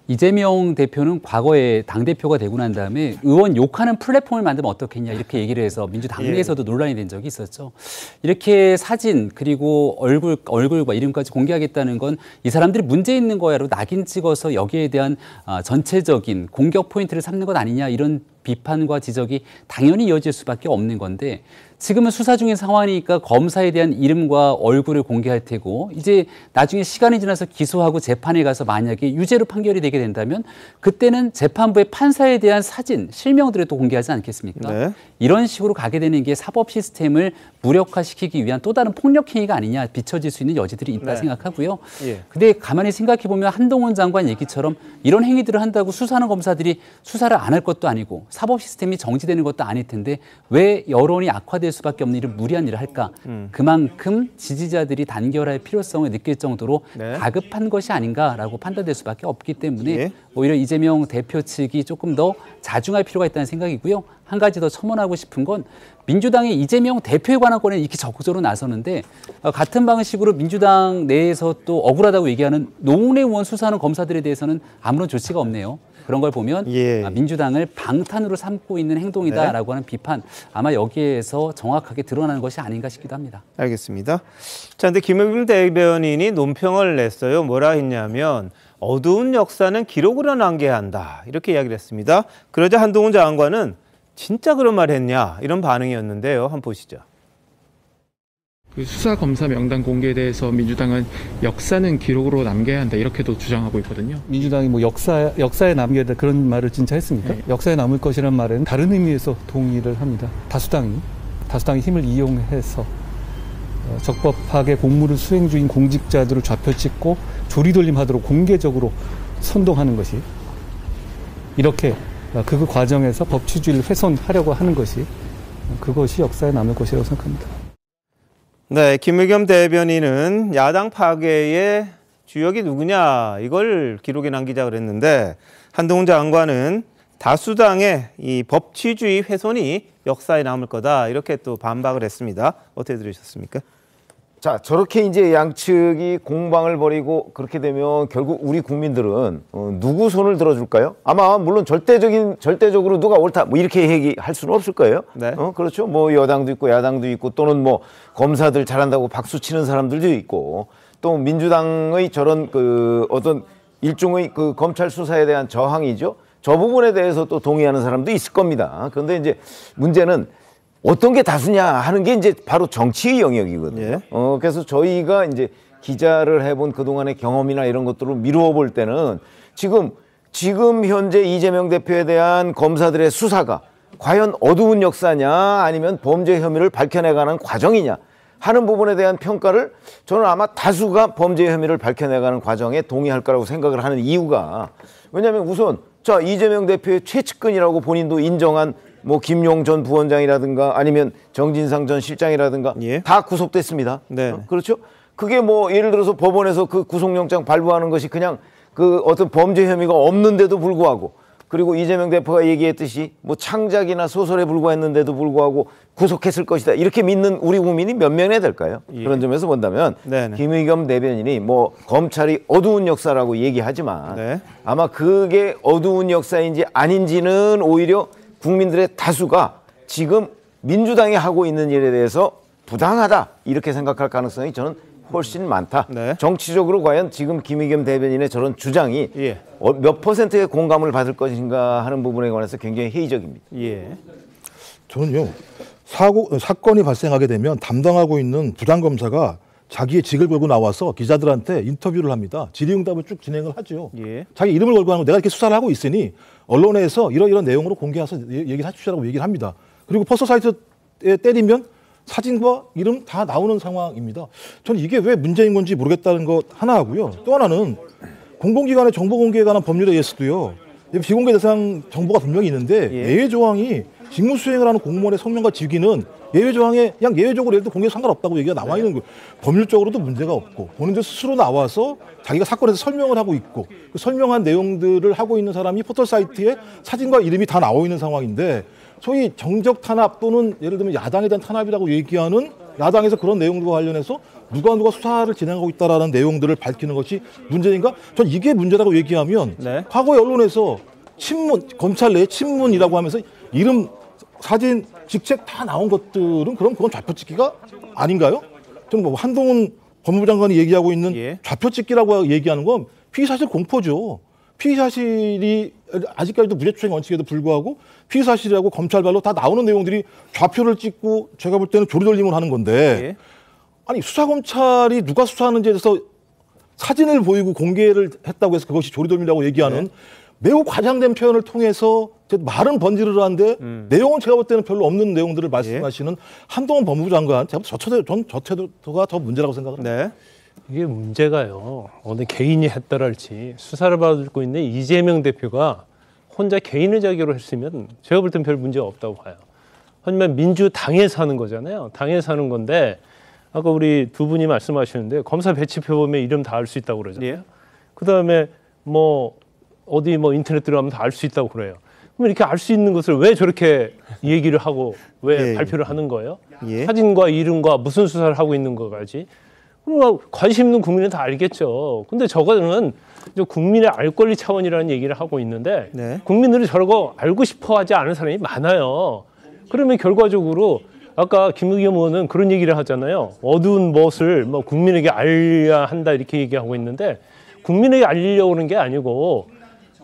이재명 대표는 과거에 당대표가 되고 난 다음에 의원 욕하는 플랫폼을 만들면 어떻겠냐 이렇게 얘기를 해서 민주당 내에서도 논란이 된 적이 있었죠. 이렇게 사진 그리고 얼굴과 이름까지 공개하겠다는 건 이 사람들이 문제 있는 거야로 낙인 찍어서 여기에 대한 전체적인 공격 포인트를 삼는 것 아니냐 이런 비판과 지적이 당연히 이어질 수밖에 없는 건데 지금은 수사 중인 상황이니까 검사에 대한 이름과 얼굴을 공개할 테고 이제 나중에 시간이 지나서 기소하고 재판에 가서 만약에 유죄로 판결이 되게 된다면 그때는 재판부의 판사에 대한 사진, 실명들을 또 공개하지 않겠습니까? 이런 식으로 가게 되는 게 사법 시스템을 무력화시키기 위한 또 다른 폭력 행위가 아니냐 비춰질 수 있는 여지들이 있다 생각하고요. 근데 가만히 생각해 보면 한동훈 장관 얘기처럼 이런 행위들을 한다고 수사하는 검사들이 수사를 안 할 것도 아니고 사법 시스템이 정지되는 것도 아닐 텐데 왜 여론이 악화될 수밖에 없는 이런 무리한 일을 할까? 그만큼 지지자들이 단결할 필요성을 느낄 정도로 다급한 것이 아닌가라고 판단될 수밖에 없기 때문에 오히려 이재명 대표 측이 조금 더 자중할 필요가 있다는 생각이고요. 한 가지 더 첨언하고 싶은 건 민주당이 이재명 대표에 관한 건에 이렇게 적극적으로 나서는데 같은 방식으로 민주당 내에서 또 억울하다고 얘기하는 노웅래 의원 수사하는 검사들에 대해서는 아무런 조치가 없네요. 그런 걸 보면 민주당을 방탄으로 삼고 있는 행동이다라고 하는 비판 아마 여기에서 정확하게 드러나는 것이 아닌가 싶기도 합니다. 알겠습니다. 자, 근데 김의겸 대변인이 논평을 냈어요. 뭐라 했냐면 어두운 역사는 기록으로 남겨야 한다 이렇게 이야기를 했습니다. 그러자 한동훈 장관은 진짜 그런 말 했냐 이런 반응이었는데요. 한번 보시죠. 그 수사 검사 명단 공개에 대해서 민주당은 역사는 기록으로 남겨야 한다 이렇게도 주장하고 있거든요. 민주당이 뭐 역사에 남겨야 한다 그런 말을 진짜 했습니까? 역사에 남을 것이란 말은 다른 의미에서 동의를 합니다. 다수당이 힘을 이용해서 적법하게 공무를 수행 중인 공직자들을 좌표 찍고 조리돌림하도록 공개적으로 선동하는 것이 이렇게 그 과정에서 법치주의를 훼손하려고 하는 것이 그것이 역사에 남을 것이라고 생각합니다. 네, 김의겸 대변인은 야당 파괴의 주역이 누구냐 이걸 기록에 남기자 그랬는데 한동훈 장관은 다수당의 이 법치주의 훼손이 역사에 남을 거다 이렇게 또 반박을 했습니다. 어떻게 들으셨습니까? 자, 저렇게 이제 양측이 공방을 벌이고 그렇게 되면 결국 우리 국민들은 누구 손을 들어줄까요? 아마 물론 절대적으로 누가 옳다 뭐 이렇게 얘기할 수는 없을 거예요. 네. 그렇죠. 뭐 여당도 있고 야당도 있고 또는 뭐 검사들 잘한다고 박수 치는 사람들도 있고 또 민주당의 저런 그 어떤 일종의 그 검찰 수사에 대한 저항이죠. 저 부분에 대해서 또 동의하는 사람도 있을 겁니다. 그런데 이제 문제는 어떤 게 다수냐 하는 게 이제 바로 정치의 영역이거든요. 예. 그래서 저희가 이제 기자를 해본 그동안의 경험이나 이런 것들을 미루어 볼 때는 지금 현재 이재명 대표에 대한 검사들의 수사가 과연 어두운 역사냐 아니면 범죄 혐의를 밝혀내가는 과정이냐 하는 부분에 대한 평가를 저는 아마 다수가 범죄 혐의를 밝혀내가는 과정에 동의할 거라고 생각을 하는 이유가 왜냐하면 우선 자 이재명 대표의 최측근이라고 본인도 인정한 뭐 김용 전 부원장이라든가 아니면 정진상 전 실장이라든가 예. 다 구속됐습니다. 네. 그렇죠? 그게 뭐 예를 들어서 법원에서 그 구속영장 발부하는 것이 그냥 그 어떤 범죄 혐의가 없는데도 불구하고 그리고 이재명 대표가 얘기했듯이 뭐 창작이나 소설에 불과했는데도 불구하고 구속했을 것이다. 이렇게 믿는 우리 국민이 몇 명이나 될까요? 예. 그런 점에서 본다면 네네. 김의겸 대변인이 뭐 검찰이 어두운 역사라고 얘기하지만 네. 아마 그게 어두운 역사인지 아닌지는 오히려 국민들의 다수가 지금 민주당이 하고 있는 일에 대해서 부당하다 이렇게 생각할 가능성이 저는 훨씬 많다. 네. 정치적으로 과연 지금 김의겸 대변인의 저런 주장이 예. 몇 퍼센트의 공감을 받을 것인가 하는 부분에 관해서 굉장히 회의적입니다. 예. 저는요 사건이 발생하게 되면 담당하고 있는 부장검사가 자기의 직을 걸고 나와서 기자들한테 인터뷰를 합니다. 질의응답을 쭉 진행을 하죠. 예. 자기 이름을 걸고 하는 거 내가 이렇게 수사를 하고 있으니 언론에서 이런 내용으로 공개해서 얘기를 해주시라고 얘기를 합니다. 그리고 포스터 사이트에 때리면 사진과 이름 다 나오는 상황입니다. 저는 이게 왜 문제인 건지 모르겠다는 것 하나 하고요. 또 하나는 공공기관의 정보 공개에 관한 법률에 의해서도요. 비공개 대상 정보가 분명히 있는데 예외 조항이 직무 수행을 하는 공무원의 성명과 직위는 예외 조항에 그냥 예외적으로 예를 들어 공개 상관없다고 얘기가 나와 있는 거예요. 법률적으로도 문제가 없고 본인들 스스로 나와서 자기가 사건에서 설명을 하고 있고 그 설명한 내용들을 하고 있는 사람이 포털 사이트에 사진과 이름이 다 나와 있는 상황인데 소위 정적 탄압 또는 예를 들면 야당에 대한 탄압이라고 얘기하는 야당에서 그런 내용들과 관련해서 누가 수사를 진행하고 있다라는 내용들을 밝히는 것이 문제인가? 전 이게 문제라고 얘기하면 네. 과거에 언론에서 친문, 검찰 내 친문이라고 하면서 이름, 사진, 직책 다 나온 것들은 그럼 그건 좌표찍기가 아닌가요? 저는 뭐 한동훈 법무부 장관이 얘기하고 있는 예. 좌표찍기라고 얘기하는 건 피의사실 공포죠. 피의사실이 아직까지도 무죄추행 원칙에도 불구하고 피의사실이라고 검찰발로 다 나오는 내용들이 좌표를 찍고 제가 볼 때는 조리돌림을 하는 건데 예. 아니 수사검찰이 누가 수사하는지에 대해서 사진을 보이고 공개를 했다고 해서 그것이 조리돌림이라고 얘기하는 매우 과장된 표현을 통해서 말은 번지르르 한데 내용은 제가 볼 때는 별로 없는 내용들을 말씀하시는 한동훈 법무부 장관 전 저 태도가 더 문제라고 생각을 합니다. 이게 문제가요. 어느 개인이 했더랄지 수사를 받고 있는 이재명 대표가 혼자 개인의 자기로 했으면 제가 볼 땐 별 문제가 없다고 봐요. 하지만 민주당에서 하는 거잖아요. 당에서 하는 건데 아까 우리 두 분이 말씀하시는데 검사 배치표 보면 이름 다 알 수 있다고 그러잖아요. 그다음에 뭐 어디 뭐 인터넷 들어가면 다 알 수 있다고 그래요. 그럼 이렇게 알 수 있는 것을 왜 저렇게 얘기를 하고 왜 발표를 하는 거예요? 사진과 이름과 무슨 수사를 하고 있는 거까지. 그럼 관심 있는 국민은 다 알겠죠. 근데 저거는 국민의 알 권리 차원이라는 얘기를 하고 있는데 국민들이 저러고 알고 싶어 하지 않은 사람이 많아요. 그러면 결과적으로 아까 김의겸 의원은 그런 얘기를 하잖아요. 어두운 멋을 뭐 국민에게 알려야 한다 이렇게 얘기하고 있는데 국민에게 알리려고 하는 게 아니고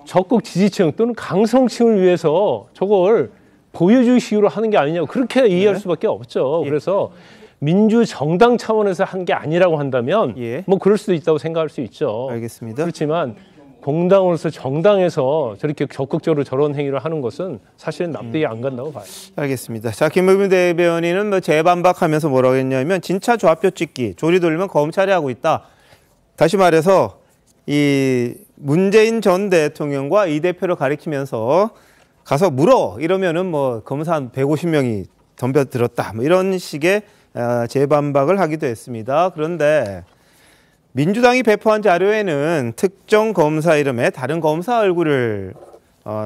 적극 지지층 또는 강성층을 위해서 저걸 보여주시기로 하는 게 아니냐고 그렇게 이해할 수밖에 없죠. 그래서 민주정당 차원에서 한 게 아니라고 한다면 뭐 그럴 수도 있다고 생각할 수 있죠. 알겠습니다. 그렇지만 공당으로서 정당에서 저렇게 적극적으로 저런 행위를 하는 것은 사실은 납득이 안 간다고 봐요. 알겠습니다. 자, 김의겸 대변인은 뭐 재반박하면서 뭐라고 했냐면 진짜 좌표 찍기, 조리 돌리면 검찰이 하고 있다. 다시 말해서 이 문재인 전 대통령과 이 대표를 가리키면서 가서 물어 이러면은 뭐 검사 한 150명이 덤벼들었다. 뭐 이런 식의 재반박을 하기도 했습니다. 그런데 민주당이 배포한 자료에는 특정 검사 이름에 다른 검사 얼굴을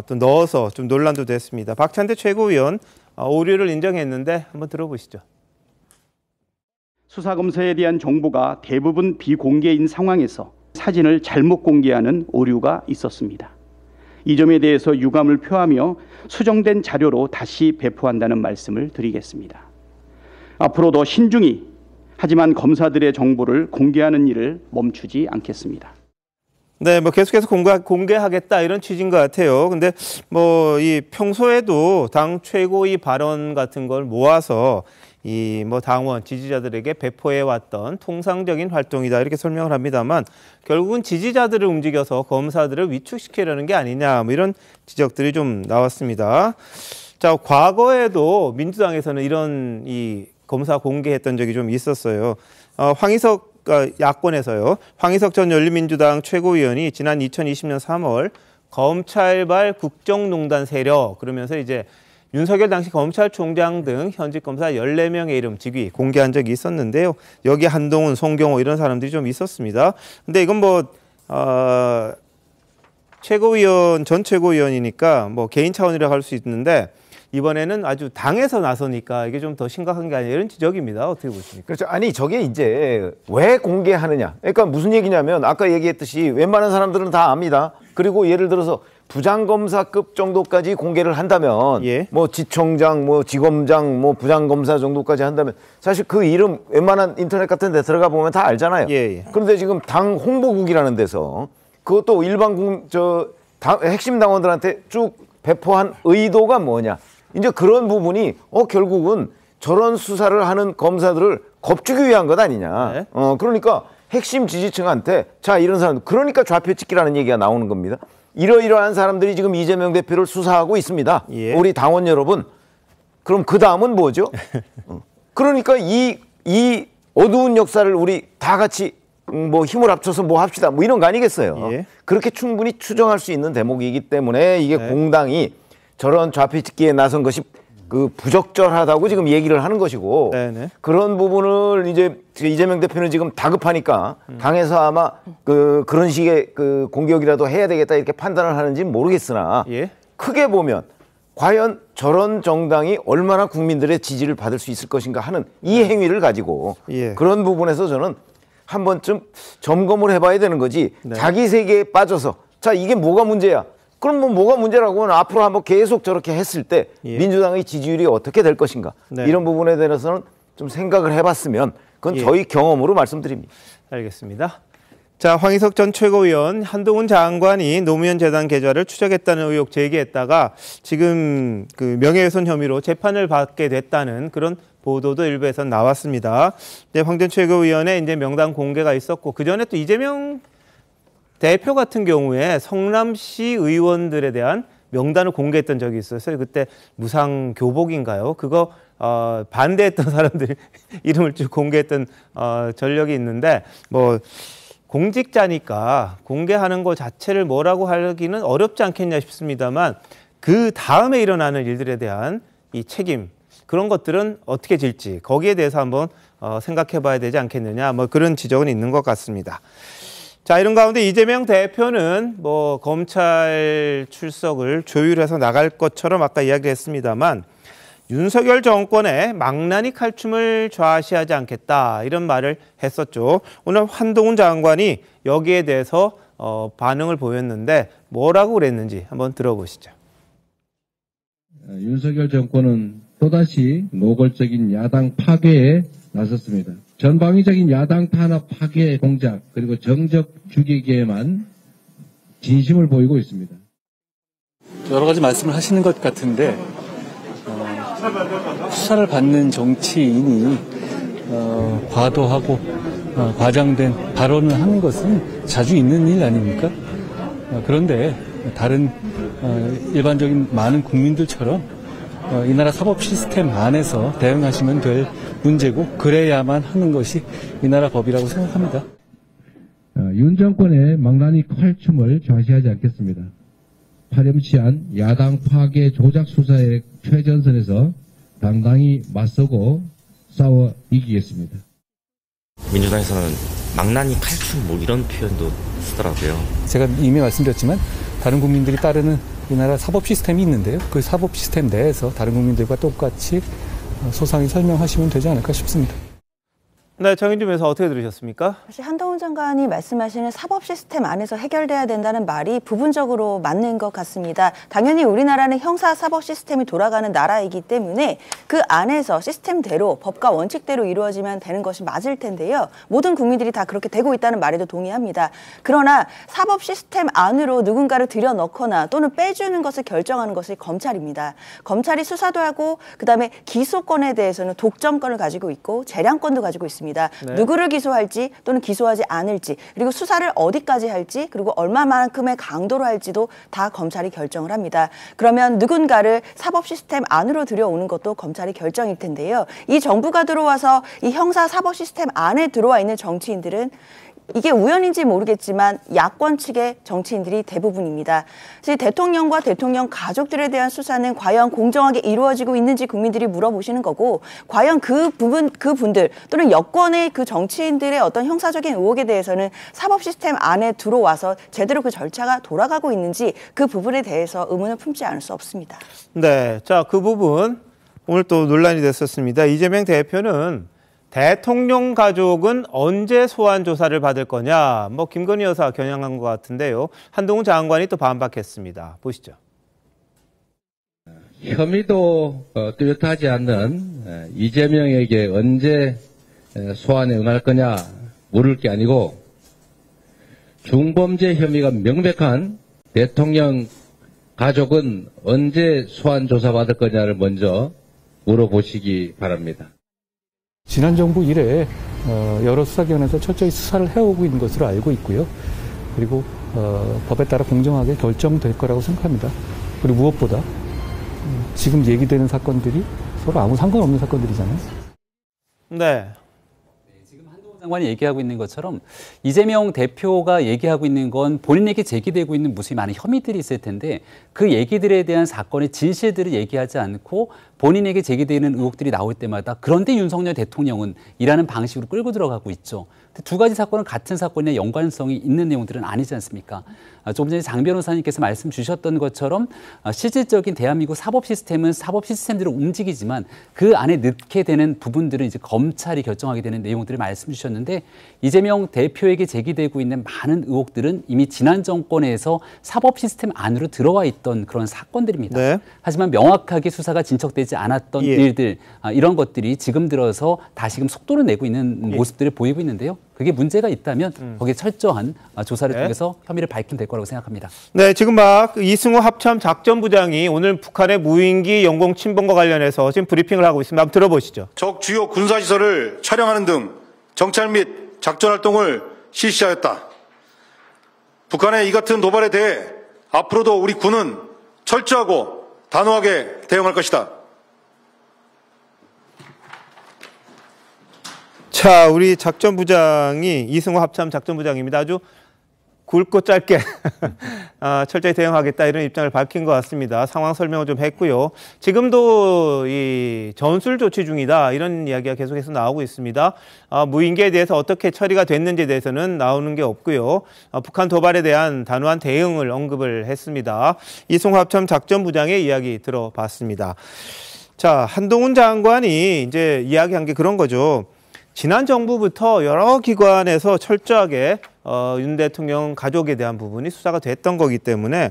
또 넣어서 좀 논란도 됐습니다. 박찬대 최고위원 오류를 인정했는데 한번 들어보시죠. 수사검사에 대한 정보가 대부분 비공개인 상황에서 사진을 잘못 공개하는 오류가 있었습니다. 이 점에 대해서 유감을 표하며 수정된 자료로 다시 배포한다는 말씀을 드리겠습니다. 앞으로도 신중히 하지만 검사들의 정보를 공개하는 일을 멈추지 않겠습니다. 네, 뭐 계속해서 공개하겠다 이런 취지인 것 같아요. 근데 뭐 이 평소에도 당 최고위 발언 같은 걸 모아서 이 뭐 당원 지지자들에게 배포해 왔던 통상적인 활동이다 이렇게 설명을 합니다만 결국은 지지자들을 움직여서 검사들을 위축시키려는 게 아니냐 뭐 이런 지적들이 좀 나왔습니다. 자, 과거에도 민주당에서는 이런 이 검사 공개했던 적이 좀 있었어요. 황희석 야권에서요. 황희석 전 열린민주당 최고위원이 지난 2020년 3월 검찰발 국정농단 세력 그러면서 이제 윤석열 당시 검찰총장 등 현직 검사 14명의 이름 직위 공개한 적이 있었는데요. 여기 한동훈, 송경호 이런 사람들이 좀 있었습니다. 근데 이건 뭐 최고위원, 전 최고위원이니까 뭐 개인 차원이라고 할 수 있는데 이번에는 아주 당에서 나서니까 이게 좀 더 심각한 게 아니냐 이런 지적입니다. 어떻게 보십니까? 그렇죠. 아니 저게 이제 왜 공개하느냐. 그러니까 무슨 얘기냐면 아까 얘기했듯이 웬만한 사람들은 다 압니다. 그리고 예를 들어서 부장검사급 정도까지 공개를 한다면 뭐 지청장, 뭐 지검장, 뭐 부장검사 정도까지 한다면 사실 그 이름 웬만한 인터넷 같은 데 들어가 보면 다 알잖아요. 그런데 지금 당 홍보국이라는 데서 그것도 일반 핵심 당원들한테 쭉 배포한 의도가 뭐냐. 이제 그런 부분이 결국은 저런 수사를 하는 검사들을 겁주기 위한 것 아니냐. 그러니까 핵심 지지층한테 자 이런 사람 그러니까 좌표 찍기라는 얘기가 나오는 겁니다. 이러이러한 사람들이 지금 이재명 대표를 수사하고 있습니다. 우리 당원 여러분. 그럼 그 다음은 뭐죠? 그러니까 이 어두운 역사를 우리 다 같이 뭐 힘을 합쳐서 뭐 합시다. 뭐 이런 거 아니겠어요? 그렇게 충분히 추정할 수 있는 대목이기 때문에 이게 공당이 저런 좌표 찍기에 나선 것이 그 부적절하다고 지금 얘기를 하는 것이고 그런 부분을 이제 이재명 대표는 지금 다급하니까 당에서 아마 그런 식의 그 공격이라도 해야 되겠다 이렇게 판단을 하는지는 모르겠으나 크게 보면 과연 저런 정당이 얼마나 국민들의 지지를 받을 수 있을 것인가 하는 이 행위를 가지고 그런 부분에서 저는 한 번쯤 점검을 해봐야 되는 거지 자기 세계에 빠져서 자 이게 뭐가 문제야 그럼 뭐가 문제라고 하면 앞으로 한번 계속 저렇게 했을 때 민주당의 지지율이 어떻게 될 것인가 이런 부분에 대해서는 좀 생각을 해봤으면 그건 저희 경험으로 말씀드립니다. 알겠습니다. 자, 황희석 전 최고위원 한동훈 장관이 노무현 재단 계좌를 추적했다는 의혹 제기했다가 지금 그 명예훼손 혐의로 재판을 받게 됐다는 그런 보도도 일부에서 나왔습니다. 황 전 최고위원의 이제 명단 공개가 있었고 그 전에 또 이재명 대표 같은 경우에 성남시 의원들에 대한 명단을 공개했던 적이 있었어요. 그때 무상 교복인가요? 그거 반대했던 사람들 이름을 쭉 공개했던 전력이 있는데 뭐 공직자니까 공개하는 것 자체를 뭐라고 하기는 어렵지 않겠냐 싶습니다만 그 다음에 일어나는 일들에 대한 이 책임 그런 것들은 어떻게 질지 거기에 대해서 한번 생각해 봐야 되지 않겠느냐 뭐 그런 지적은 있는 것 같습니다. 자, 이런 가운데 이재명 대표는 뭐 검찰 출석을 조율해서 나갈 것처럼 아까 이야기했습니다만 윤석열 정권의 망나니 칼춤을 좌시하지 않겠다 이런 말을 했었죠. 오늘 한동훈 장관이 여기에 대해서 반응을 보였는데 뭐라고 그랬는지 한번 들어보시죠. 윤석열 정권은 또다시 노골적인 야당 파괴에 나섰습니다. 전방위적인 야당 탄압 파괴 공작 그리고 정적 죽이기에만 진심을 보이고 있습니다. 여러 가지 말씀을 하시는 것 같은데 수사를 받는 정치인이 과도하고 과장된 발언을 하는 것은 자주 있는 일 아닙니까? 그런데 다른 일반적인 많은 국민들처럼 이 나라 사법 시스템 안에서 대응하시면 될 문제고 그래야만 하는 것이 이 나라 법이라고 생각합니다. 윤 정권의 망나니 칼춤을 좌시하지 않겠습니다. 파렴치한 야당 파괴 조작 수사의 최전선에서 당당히 맞서고 싸워 이기겠습니다. 민주당에서는 망나니 칼춤 뭐 이런 표현도 쓰더라고요. 제가 이미 말씀드렸지만 다른 국민들이 따르는 이 나라 사법 시스템이 있는데요. 그 사법 시스템 내에서 다른 국민들과 똑같이 소상히 설명하시면 되지 않을까 싶습니다. 네, 정인주 변호사 어떻게 들으셨습니까? 사실 한동훈 장관이 말씀하시는 사법 시스템 안에서 해결돼야 된다는 말이 부분적으로 맞는 것 같습니다. 당연히 우리나라는 형사 사법 시스템이 돌아가는 나라이기 때문에 그 안에서 시스템대로 법과 원칙대로 이루어지면 되는 것이 맞을 텐데요. 모든 국민들이 다 그렇게 되고 있다는 말에도 동의합니다. 그러나 사법 시스템 안으로 누군가를 들여넣거나 또는 빼주는 것을 결정하는 것이 검찰입니다. 검찰이 수사도 하고 그다음에 기소권에 대해서는 독점권을 가지고 있고 재량권도 가지고 있습니다. 네. 누구를 기소할지 또는 기소하지 않을지 그리고 수사를 어디까지 할지 그리고 얼마만큼의 강도로 할지도 다 검찰이 결정을 합니다. 그러면 누군가를 사법 시스템 안으로 들여오는 것도 검찰이 결정일 텐데요. 이 정부가 들어와서 이 형사 사법 시스템 안에 들어와 있는 정치인들은 이게 우연인지 모르겠지만 야권 측의 정치인들이 대부분입니다. 사실 대통령과 대통령 가족들에 대한 수사는 과연 공정하게 이루어지고 있는지 국민들이 물어보시는 거고 과연 그분들 또는 여권의 그 정치인들의 어떤 형사적인 의혹에 대해서는 사법 시스템 안에 들어와서 제대로 그 절차가 돌아가고 있는지 그 부분에 대해서 의문을 품지 않을 수 없습니다. 네, 자, 그 부분 오늘 또 논란이 됐었습니다. 이재명 대표는 대통령 가족은 언제 소환 조사를 받을 거냐, 김건희 여사 겨냥한 것 같은데요. 한동훈 장관이 또 반박했습니다. 보시죠. 혐의도 뚜렷하지 않는 이재명에게 언제 소환에 응할 거냐 물을 게 아니고 중범죄 혐의가 명백한 대통령 가족은 언제 소환 조사 받을 거냐를 먼저 물어보시기 바랍니다. 지난 정부 이래 여러 수사기관에서 철저히 수사를 해오고 있는 것으로 알고 있고요. 그리고 법에 따라 공정하게 결정될 거라고 생각합니다. 그리고 무엇보다 지금 얘기되는 사건들이 서로 아무 상관없는 사건들이잖아요. 네. 장관이 얘기하고 있는 것처럼 이재명 대표가 얘기하고 있는 건 본인에게 제기되고 있는 무수히 많은 혐의들이 있을 텐데 그 얘기들에 대한 사건의 진실들을 얘기하지 않고 본인에게 제기되는 의혹들이 나올 때마다 그런데 윤석열 대통령은 이라는 방식으로 끌고 들어가고 있죠. 두 가지 사건은 같은 사건에 연관성이 있는 내용들은 아니지 않습니까? 조금 전에 장 변호사님께서 말씀 주셨던 것처럼 실질적인 대한민국 사법 시스템은 사법 시스템대로 움직이지만 그 안에 넣게 되는 부분들은 이제 검찰이 결정하게 되는 내용들을 말씀 주셨는데 이재명 대표에게 제기되고 있는 많은 의혹들은 이미 지난 정권에서 사법 시스템 안으로 들어와 있던 그런 사건들입니다. 네. 하지만 명확하게 수사가 진척되지 않았던 일들 이런 것들이 지금 들어서 다시금 속도를 내고 있는 모습들을 보이고 있는데요. 그게 문제가 있다면 거기에 철저한 조사를 통해서 혐의를 밝히면 될 거라고 생각합니다. 네, 지금 이승호 합참 작전부장이 오늘 북한의 무인기 영공 침범과 관련해서 지금 브리핑을 하고 있습니다. 한번 들어보시죠. 적 주요 군사시설을 촬영하는 등 정찰 및 작전 활동을 실시하였다. 북한의 이 같은 도발에 대해 앞으로도 우리 군은 철저하고 단호하게 대응할 것이다. 자, 우리 작전부장이 이승호 합참 작전부장입니다. 아주 굵고 짧게 철저히 대응하겠다 이런 입장을 밝힌 것 같습니다. 상황 설명을 좀 했고요. 지금도 이 전술 조치 중이다 이런 이야기가 계속해서 나오고 있습니다. 무인기에 대해서 어떻게 처리가 됐는지에 대해서는 나오는 게 없고요. 북한 도발에 대한 단호한 대응을 언급을 했습니다. 이승호 합참 작전부장의 이야기 들어봤습니다. 자, 한동훈 장관이 이제 이야기한 게 그런 거죠. 지난 정부부터 여러 기관에서 철저하게 윤 대통령 가족에 대한 부분이 수사가 됐던 거기 때문에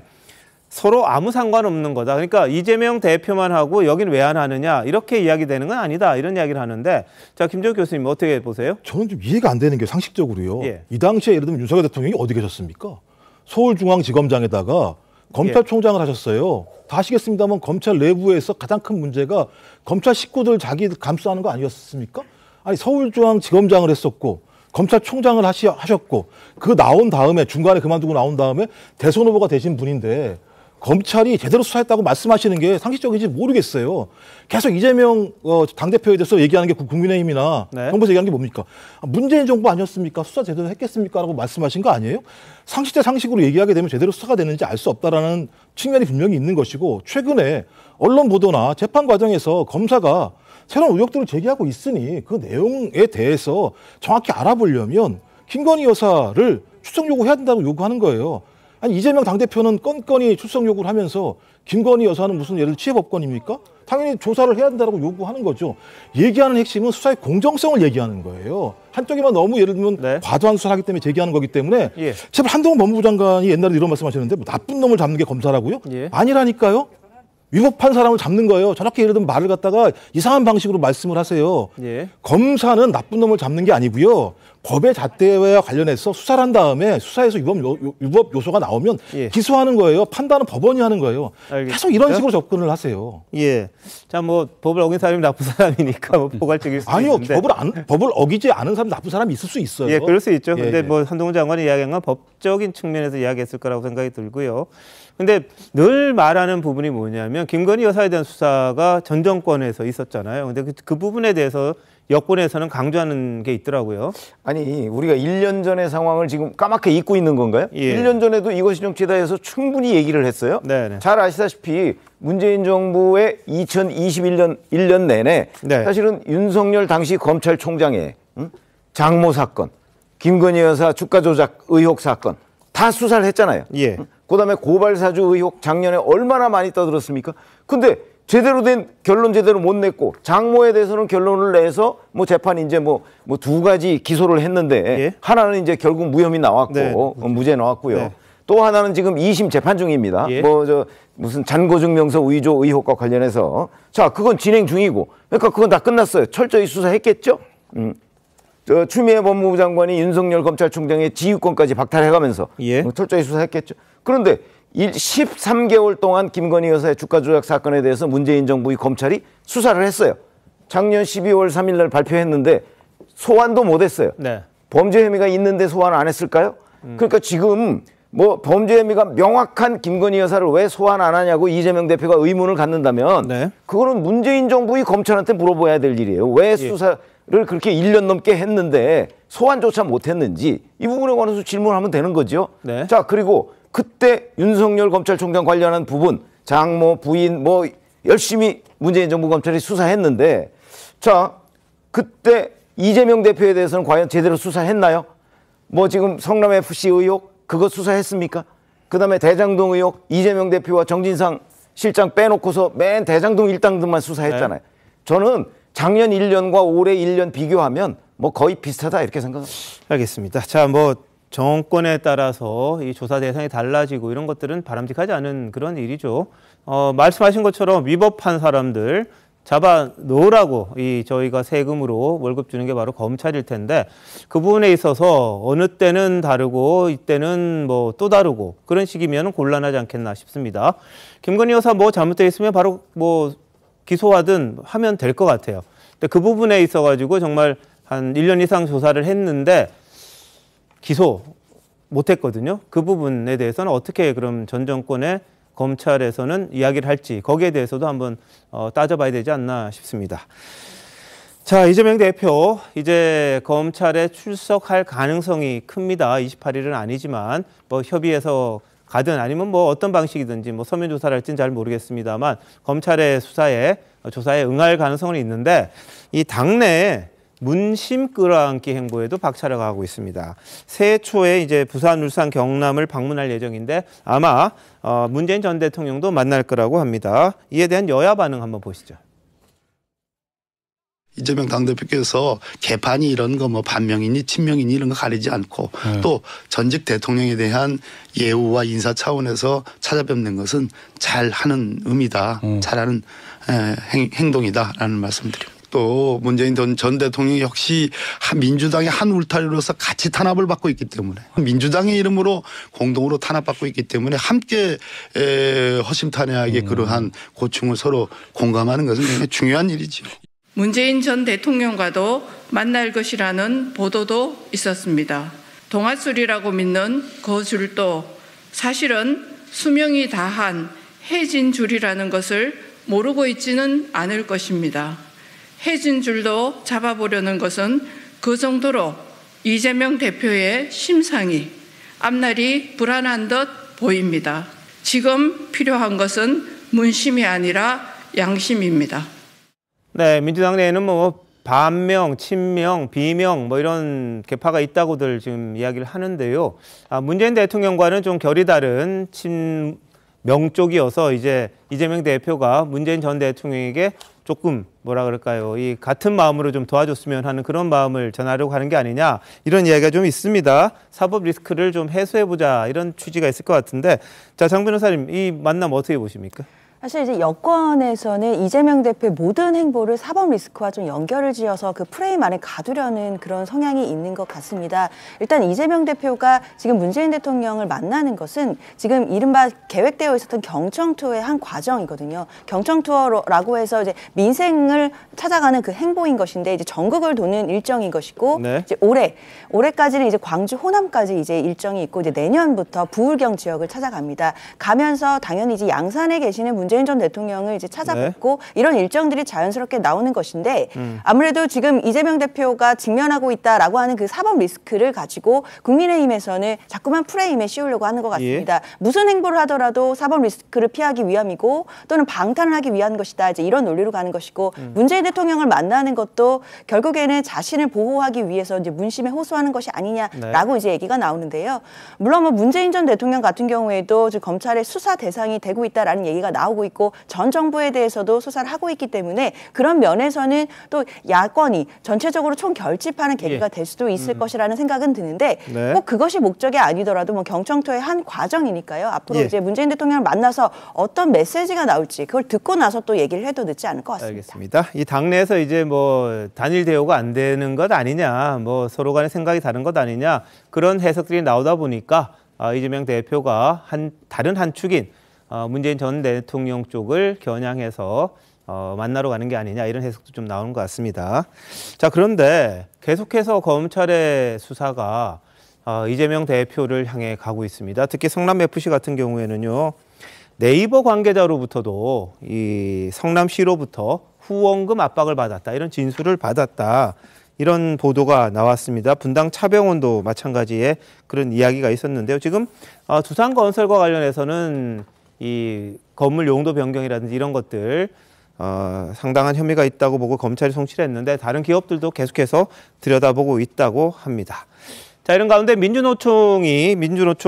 서로 아무 상관없는 거다. 그러니까 이재명 대표만 하고 여긴 왜 안 하느냐 이렇게 이야기되는 건 아니다. 이런 이야기를 하는데 자, 김정욱 교수님 어떻게 보세요? 저는 좀 이해가 안 되는 게 상식적으로요. 이 당시에 예를 들면 윤석열 대통령이 어디 계셨습니까? 서울중앙지검장에다가 검찰총장을 하셨어요. 다 아시겠습니다만 검찰 내부에서 가장 큰 문제가 검찰 식구들 자기 감싸는 거 아니었습니까? 아니 서울중앙지검장을 했었고 검찰총장을 하셨고 그 나온 다음에 중간에 그만두고 나온 다음에 대선 후보가 되신 분인데 검찰이 제대로 수사했다고 말씀하시는 게 상식적인지 모르겠어요. 계속 이재명 당대표에 대해서 얘기하는 게 국민의힘이나 정부에서 얘기하는 게 뭡니까? 문재인 정부 아니었습니까? 수사 제대로 했겠습니까? 라고 말씀하신 거 아니에요? 상식 대 상식으로 얘기하게 되면 제대로 수사가 되는지 알 수 없다라는 측면이 분명히 있는 것이고 최근에 언론 보도나 재판 과정에서 검사가 새로운 의혹들을 제기하고 있으니 그 내용에 대해서 정확히 알아보려면 김건희 여사를 추적 요구해야 된다고 요구하는 거예요. 아니 이재명 당대표는 건건이 출석 요구를 하면서 김건희 여사는 무슨 예를 취해법권입니까? 당연히 조사를 해야 된다고 요구하는 거죠. 얘기하는 핵심은 수사의 공정성을 얘기하는 거예요. 한쪽에만 너무 예를 들면 과도한 수사를 하기 때문에 제기하는 거기 때문에 제발 한동훈 법무부 장관이 옛날에 이런 말씀하셨는데 뭐 나쁜 놈을 잡는 게 검사라고요? 아니라니까요. 위법한 사람을 잡는 거예요. 저렇게 예를 들면 말을 갖다가 이상한 방식으로 말씀을 하세요. 검사는 나쁜 놈을 잡는 게 아니고요. 법의 잣대와 관련해서 수사를 한 다음에 수사에서 위법 요소가 나오면 기소하는 거예요. 판단은 법원이 하는 거예요. 알겠습니다. 계속 이런 식으로 접근을 하세요. 예. 자, 뭐 법을 어긴 사람이 나쁜 사람이니까 뭐 포괄적일 수 있는데. 아니요. 법을 어기지 않은 사람 나쁜 사람이 있을 수 있어요. 예, 그럴 수 있죠. 근데 뭐 한동훈 장관이 이야기한 건 법적인 측면에서 이야기했을 거라고 생각이 들고요. 근데 늘 말하는 부분이 뭐냐면 김건희 여사에 대한 수사가 전 정권에서 있었잖아요. 근데 그 부분에 대해서 여권에서는 강조하는 게 있더라고요. 아니 우리가 1년 전의 상황을 지금 까맣게 잊고 있는 건가요? 1년 전에도 이것이 정치다 해서 충분히 얘기를 했어요. 네네. 잘 아시다시피 문재인 정부의 2021년 1년 내내 사실은 윤석열 당시 검찰총장의 장모 사건, 김건희 여사 주가 조작 의혹 사건 다 수사를 했잖아요. 그다음에 고발 사주 의혹 작년에 얼마나 많이 떠들었습니까? 근데 제대로 된 결론 제대로 못 냈고 장모에 대해서는 결론을 내서 뭐 재판 이제 뭐 두 가지 기소를 했는데 하나는 이제 결국 무혐의 나왔고 무죄 나왔고요. 또 하나는 지금 2심 재판 중입니다. 뭐 저 무슨 잔고증명서 위조 의혹과 관련해서 자 그건 진행 중이고 그러니까 그건 다 끝났어요. 철저히 수사했겠죠. 저 추미애 법무부 장관이 윤석열 검찰총장의 지휘권까지 박탈해가면서 철저히 수사했겠죠. 그런데 13개월 동안 김건희 여사의 주가 조작 사건에 대해서 문재인 정부의 검찰이 수사를 했어요. 작년 12월 3일 날 발표했는데 소환도 못했어요. 범죄 혐의가 있는데 소환 안 했을까요? 그러니까 지금 뭐 범죄 혐의가 명확한 김건희 여사를 왜 소환 안 하냐고 이재명 대표가 의문을 갖는다면 그거는 문재인 정부의 검찰한테 물어봐야 될 일이에요. 왜 수사를 그렇게 1년 넘게 했는데 소환조차 못했는지 이 부분에 관해서 질문하면 되는 거죠. 자 그리고 그때 윤석열 검찰총장 관련한 부분 장모 부인 뭐 열심히 문재인 정부 검찰이 수사했는데 자 그때 이재명 대표에 대해서는 과연 제대로 수사했나요? 뭐 지금 성남FC 의혹 그거 수사했습니까? 그다음에 대장동 의혹 이재명 대표와 정진상 실장 빼놓고서 맨 대장동 일당들만 수사했잖아요. 저는 작년 1년과 올해 1년 비교하면 뭐 거의 비슷하다 이렇게 생각합니다. 알겠습니다. 자, 뭐 정권에 따라서 이 조사 대상이 달라지고 이런 것들은 바람직하지 않은 그런 일이죠. 말씀하신 것처럼 위법한 사람들 잡아 놓으라고 저희가 세금으로 월급 주는 게 바로 검찰일 텐데 그 부분에 있어서 어느 때는 다르고 이때는 뭐 또 다르고 그런 식이면 곤란하지 않겠나 싶습니다. 김건희 여사 뭐 잘못되어 있으면 바로 뭐 기소하든 하면 될 것 같아요. 근데 그 부분에 있어가지고 정말 한 1년 이상 조사를 했는데 기소 못했거든요. 그 부분에 대해서는 어떻게 그럼 전 정권의 검찰에서는 이야기를 할지 거기에 대해서도 한번 따져봐야 되지 않나 싶습니다. 자, 이재명 대표 이제 검찰에 출석할 가능성이 큽니다. 28일은 아니지만 뭐 협의해서 가든 아니면 뭐 어떤 방식이든지 뭐 서면 조사를 할지는 잘 모르겠습니다만 검찰의 조사에 응할 가능성은 있는데 이 당내에 문심 끌어안기 행보에도 박차를 가하고 있습니다. 새해 초에 이제 부산, 울산, 경남을 방문할 예정인데 아마 문재인 전 대통령도 만날 거라고 합니다. 이에 대한 여야 반응 한번 보시죠. 이재명 당대표께서 개판이 이런 거 뭐 반명이니 친명이니 이런 거 가리지 않고 또 전직 대통령에 대한 예우와 인사 차원에서 찾아뵙는 것은 잘하는 의미다. 잘하는 행동이다라는 말씀드립니다. 또 문재인 전 대통령이 역시 민주당의 한 울타리로서 같이 탄압을 받고 있기 때문에 민주당의 이름으로 공동으로 탄압받고 있기 때문에 함께 허심탄회하게 그러한 고충을 서로 공감하는 것은 굉장히 중요한 일이죠. 문재인 전 대통령과도 만날 것이라는 보도도 있었습니다. 동아줄이라고 믿는 그 줄도 사실은 수명이 다한 해진 줄이라는 것을 모르고 있지는 않을 것입니다. 해진 줄도 잡아보려는 것은 그 정도로 이재명 대표의 심상이 앞날이 불안한 듯 보입니다. 지금 필요한 것은 문심이 아니라 양심입니다. 네, 민주당 내에는 뭐 반명, 친명, 비명 뭐 이런 계파가 있다고들 지금 이야기를 하는데요. 문재인 대통령과는 좀 결이 다른 친명 쪽이어서 이제 이재명 대표가 문재인 전 대통령에게 조금 뭐라 그럴까요? 이 같은 마음으로 좀 도와줬으면 하는 그런 마음을 전하려고 하는 게 아니냐 이런 이야기가 좀 있습니다. 사법 리스크를 좀 해소해보자 이런 취지가 있을 것 같은데 자, 장 변호사님 이 만남 어떻게 보십니까? 사실 이제 여권에서는 이재명 대표의 모든 행보를 사법 리스크와 좀 연결을 지어서 그 프레임 안에 가두려는 그런 성향이 있는 것 같습니다. 일단 이재명 대표가 지금 문재인 대통령을 만나는 것은 지금 이른바 계획되어 있었던 경청 투어의 한 과정이거든요. 경청 투어라고 해서 이제 민생을 찾아가는 그 행보인 것인데 이제 전국을 도는 일정인 것이고 네. 이제 올해까지는 이제 광주 호남까지 이제 일정이 있고 이제 내년부터 부울경 지역을 찾아갑니다. 가면서 당연히 이제 양산에 계시는 문재인 전 대통령을 이제 찾아뵙고 네. 이런 일정들이 자연스럽게 나오는 것인데 아무래도 지금 이재명 대표가 직면하고 있다라고 하는 그 사법 리스크를 가지고 국민의힘에서는 자꾸만 프레임에 씌우려고 하는 것 같습니다. 예. 무슨 행보를 하더라도 사법 리스크를 피하기 위함이고 또는 방탄을 하기 위한 것이다. 이제 이런 논리로 가는 것이고 문재인 대통령을 만나는 것도 결국에는 자신을 보호하기 위해서 이제 문심에 호소하는 것이 아니냐라고 네. 이제 얘기가 나오는데요. 물론 뭐 문재인 전 대통령 같은 경우에도 검찰의 수사 대상이 되고 있다라는 얘기가 나오고 있고 전 정부에 대해서도 수사를 하고 있기 때문에 그런 면에서는 또 야권이 전체적으로 총결집하는 계기가 될 수도 있을 것이라는 생각은 드는데 네. 꼭 그것이 목적이 아니더라도 뭐 경청투의 한 과정이니까요. 앞으로 이제 문재인 대통령을 만나서 어떤 메시지가 나올지 그걸 듣고 나서 또 얘기를 해도 늦지 않을 것 같습니다. 알겠습니다. 이 당내에서 이제 뭐 단일 대우가 안 되는 것 아니냐, 뭐 서로 간의 생각이 다른 것 아니냐 그런 해석들이 나오다 보니까 이재명 대표가 다른 한 축인 문재인 전 대통령 쪽을 겨냥해서 만나러 가는 게 아니냐 이런 해석도 좀 나오는 것 같습니다. 자, 그런데 계속해서 검찰의 수사가 이재명 대표를 향해 가고 있습니다. 특히 성남FC 같은 경우에는요. 네이버 관계자로부터도 이 성남시로부터 후원금 압박을 받았다. 이런 진술을 받았다. 이런 보도가 나왔습니다. 분당 차병원도 마찬가지의 그런 이야기가 있었는데요. 지금 두산건설과 관련해서는 이 건물 용도 변경이라든지 이런 것들 상당한 혐의가 있다고 보고 검찰이 송치를 했는데 다른 기업들도 계속해서 들여다보고 있다고 합니다. 자, 이런 가운데 민주노총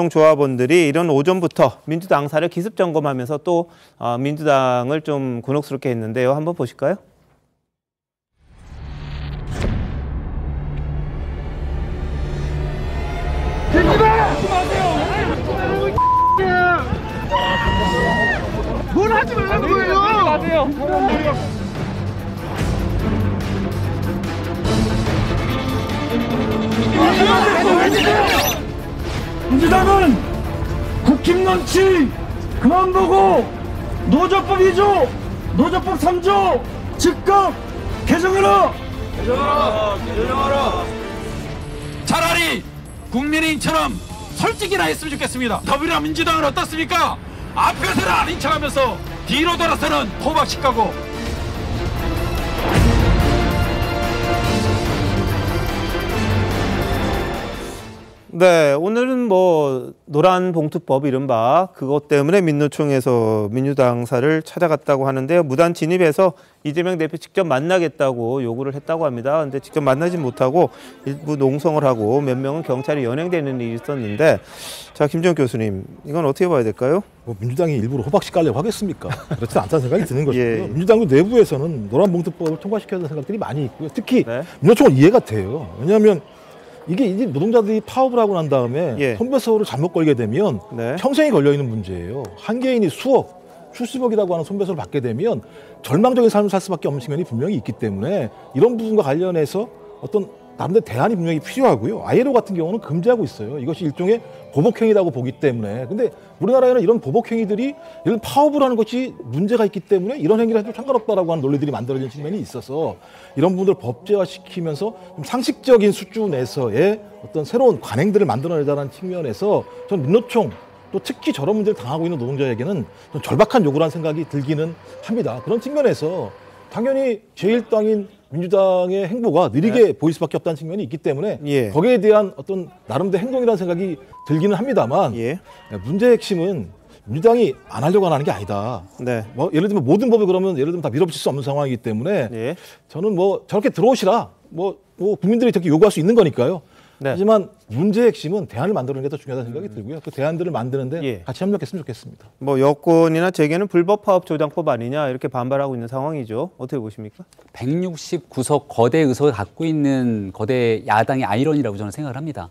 조합원들이 이런 오전부터 민주당사를 기습 점검하면서 또 민주당을 좀 곤혹스럽게 했는데요. 한번 보실까요? 뭘 하지 말라는 거예요! 민주당은 국힘 눈치 그만 보고 노조법 2조, 노조법 3조 즉각 개정해라! 개정하라! 차라리 국민의힘처럼 솔직히나 했으면 좋겠습니다. 더불어민주당은 어떻습니까? 앞에서는 아닌 척하면서 뒤로 돌아서는 호박식 가고. 네, 오늘은 뭐 노란 봉투법 이른바 그것 때문에 민노총에서 민주당사를 찾아갔다고 하는데요. 무단 진입해서 이재명 대표 직접 만나겠다고 요구를 했다고 합니다. 근데 직접 만나지 못하고 일부 농성을 하고 몇 명은 경찰에 연행되는 일이 있었는데 자, 김정욱 교수님 이건 어떻게 봐야 될까요? 뭐 민주당이 일부러 호박식 가려고 하겠습니까? 그렇지 않다는 생각이 드는 것이고요. 예. 민주당도 내부에서는 노란 봉투법을 통과시켜야 하는 생각들이 많이 있고요. 특히 네. 민노총은 이해가 돼요. 왜냐하면 이게 이제 노동자들이 파업을 하고 난 다음에 예. 손배소를 잘못 걸게 되면 네. 평생이 걸려있는 문제예요. 한 개인이 수십억이라고 하는 손배소를 받게 되면 절망적인 삶을 살 수밖에 없는 측면이 분명히 있기 때문에 이런 부분과 관련해서 어떤 나름대로 대안이 분명히 필요하고요. ILO 같은 경우는 금지하고 있어요. 이것이 일종의 보복행위라고 보기 때문에. 근데 우리나라에는 이런 보복행위들이 이런 파업을 하는 것이 문제가 있기 때문에 이런 행위를 해도 상관없다라고 하는 논리들이 만들어진 측면이 있어서 이런 부분들을 법제화시키면서 좀 상식적인 수준에서의 어떤 새로운 관행들을 만들어내자는 측면에서 저는 민노총 또 특히 저런 문제를 당하고 있는 노동자에게는 좀 절박한 요구라는 생각이 들기는 합니다. 그런 측면에서 당연히 제1당인 민주당의 행보가 느리게 네. 보일 수밖에 없다는 측면이 있기 때문에 예. 거기에 대한 어떤 나름대로 행동이라는 생각이 들기는 합니다만 예. 문제의 핵심은 민주당이 안 하려고 하는 게 아니다. 네. 뭐 예를 들면 모든 법을 그러면 예를 들면 다 밀어붙일 수 없는 상황이기 때문에 네. 저는 뭐 저렇게 들어오시라. 뭐 국민들이 저렇게 요구할 수 있는 거니까요. 네. 하지만 문제의 핵심은 대안을 만드는 게 더 중요하다는 생각이 들고요. 그 대안들을 만드는데 예. 같이 협력했으면 좋겠습니다. 뭐 여권이나 재계는 불법 파업 조장법 아니냐 이렇게 반발하고 있는 상황이죠. 어떻게 보십니까? 169석 거대 의석을 갖고 있는 거대 야당의 아이러니라고 저는 생각을 합니다.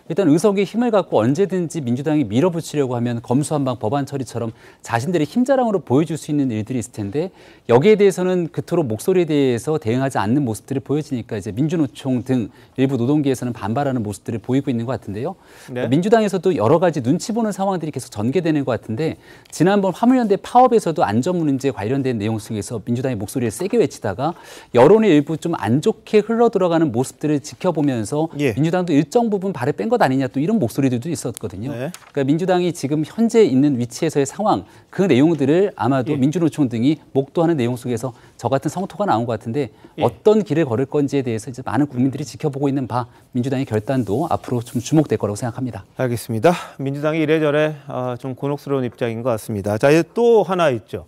일단 의석의 힘을 갖고 언제든지 민주당이 밀어붙이려고 하면 검수한방 법안 처리처럼 자신들의 힘자랑으로 보여줄 수 있는 일들이 있을 텐데 여기에 대해서는 그토록 목소리에 대해서 대응하지 않는 모습들이 보여지니까 이제 민주노총 등 일부 노동계에서는 반발하는 모습들을 보이고 있는 것 같은데요. 네. 민주당에서도 여러 가지 눈치 보는 상황들이 계속 전개되는 것 같은데 지난번 화물연대 파업에서도 안전 문제 관련된 내용 속에서 민주당의 목소리를 세게 외치다가 여론의 일부 좀 안 좋게 흘러들어가는 모습들을 지켜보면서 예. 민주당도 일정 부분 발을 뺀 것 아니냐 또 이런 목소리들도 있었거든요. 네. 그러니까 민주당이 지금 현재 있는 위치에서의 상황 그 내용들을 아마도 예. 민주노총 등이 목도하는 내용 속에서 저 같은 성토가 나온 것 같은데 예. 어떤 길을 걸을 건지에 대해서 이제 많은 국민들이 지켜보고 있는 바 민주당의 결단도 앞으로 좀 주목될 거라고 생각합니다. 알겠습니다. 민주당이 이래저래 좀 곤혹스러운 입장인 것 같습니다. 자, 이제 또 하나 있죠.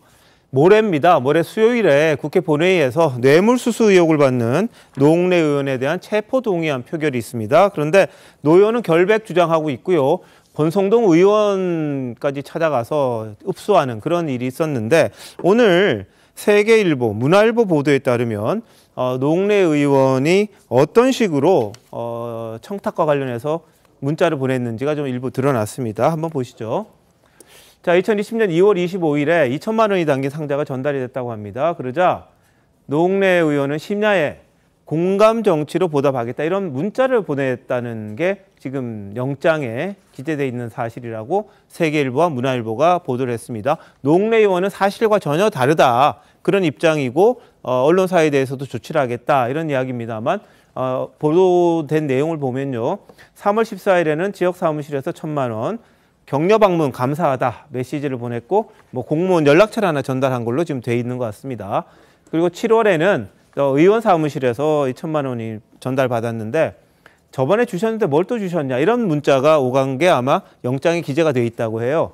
모레입니다. 모레 수요일에 국회 본회의에서 뇌물수수 의혹을 받는 노웅래 의원에 대한 체포동의안 표결이 있습니다. 그런데 노 의원은 결백 주장하고 있고요. 권성동 의원까지 찾아가서 읍소하는 그런 일이 있었는데 오늘 세계일보, 문화일보 보도에 따르면 노웅래 의원이 어떤 식으로 청탁과 관련해서 문자를 보냈는지가 좀 일부 드러났습니다. 한번 보시죠. 자, 2020년 2월 25일에 2천만 원이 담긴 상자가 전달이 됐다고 합니다. 그러자 노웅래 의원은 심야에 공감 정치로 보답하겠다 이런 문자를 보냈다는 게 지금 영장에 기재되어 있는 사실이라고 세계일보와 문화일보가 보도를 했습니다. 노웅래 의원은 사실과 전혀 다르다 그런 입장이고 언론사에 대해서도 조치를 하겠다 이런 이야기입니다만 보도된 내용을 보면요. 3월 14일에는 지역 사무실에서 1,000만 원 격려 방문 감사하다 메시지를 보냈고 뭐 공무원 연락처를 하나 전달한 걸로 지금 돼 있는 것 같습니다. 그리고 7월에는 의원 사무실에서 2천만 원이 전달받았는데 저번에 주셨는데 뭘 또 주셨냐 이런 문자가 오간 게 아마 영장에 기재가 돼 있다고 해요.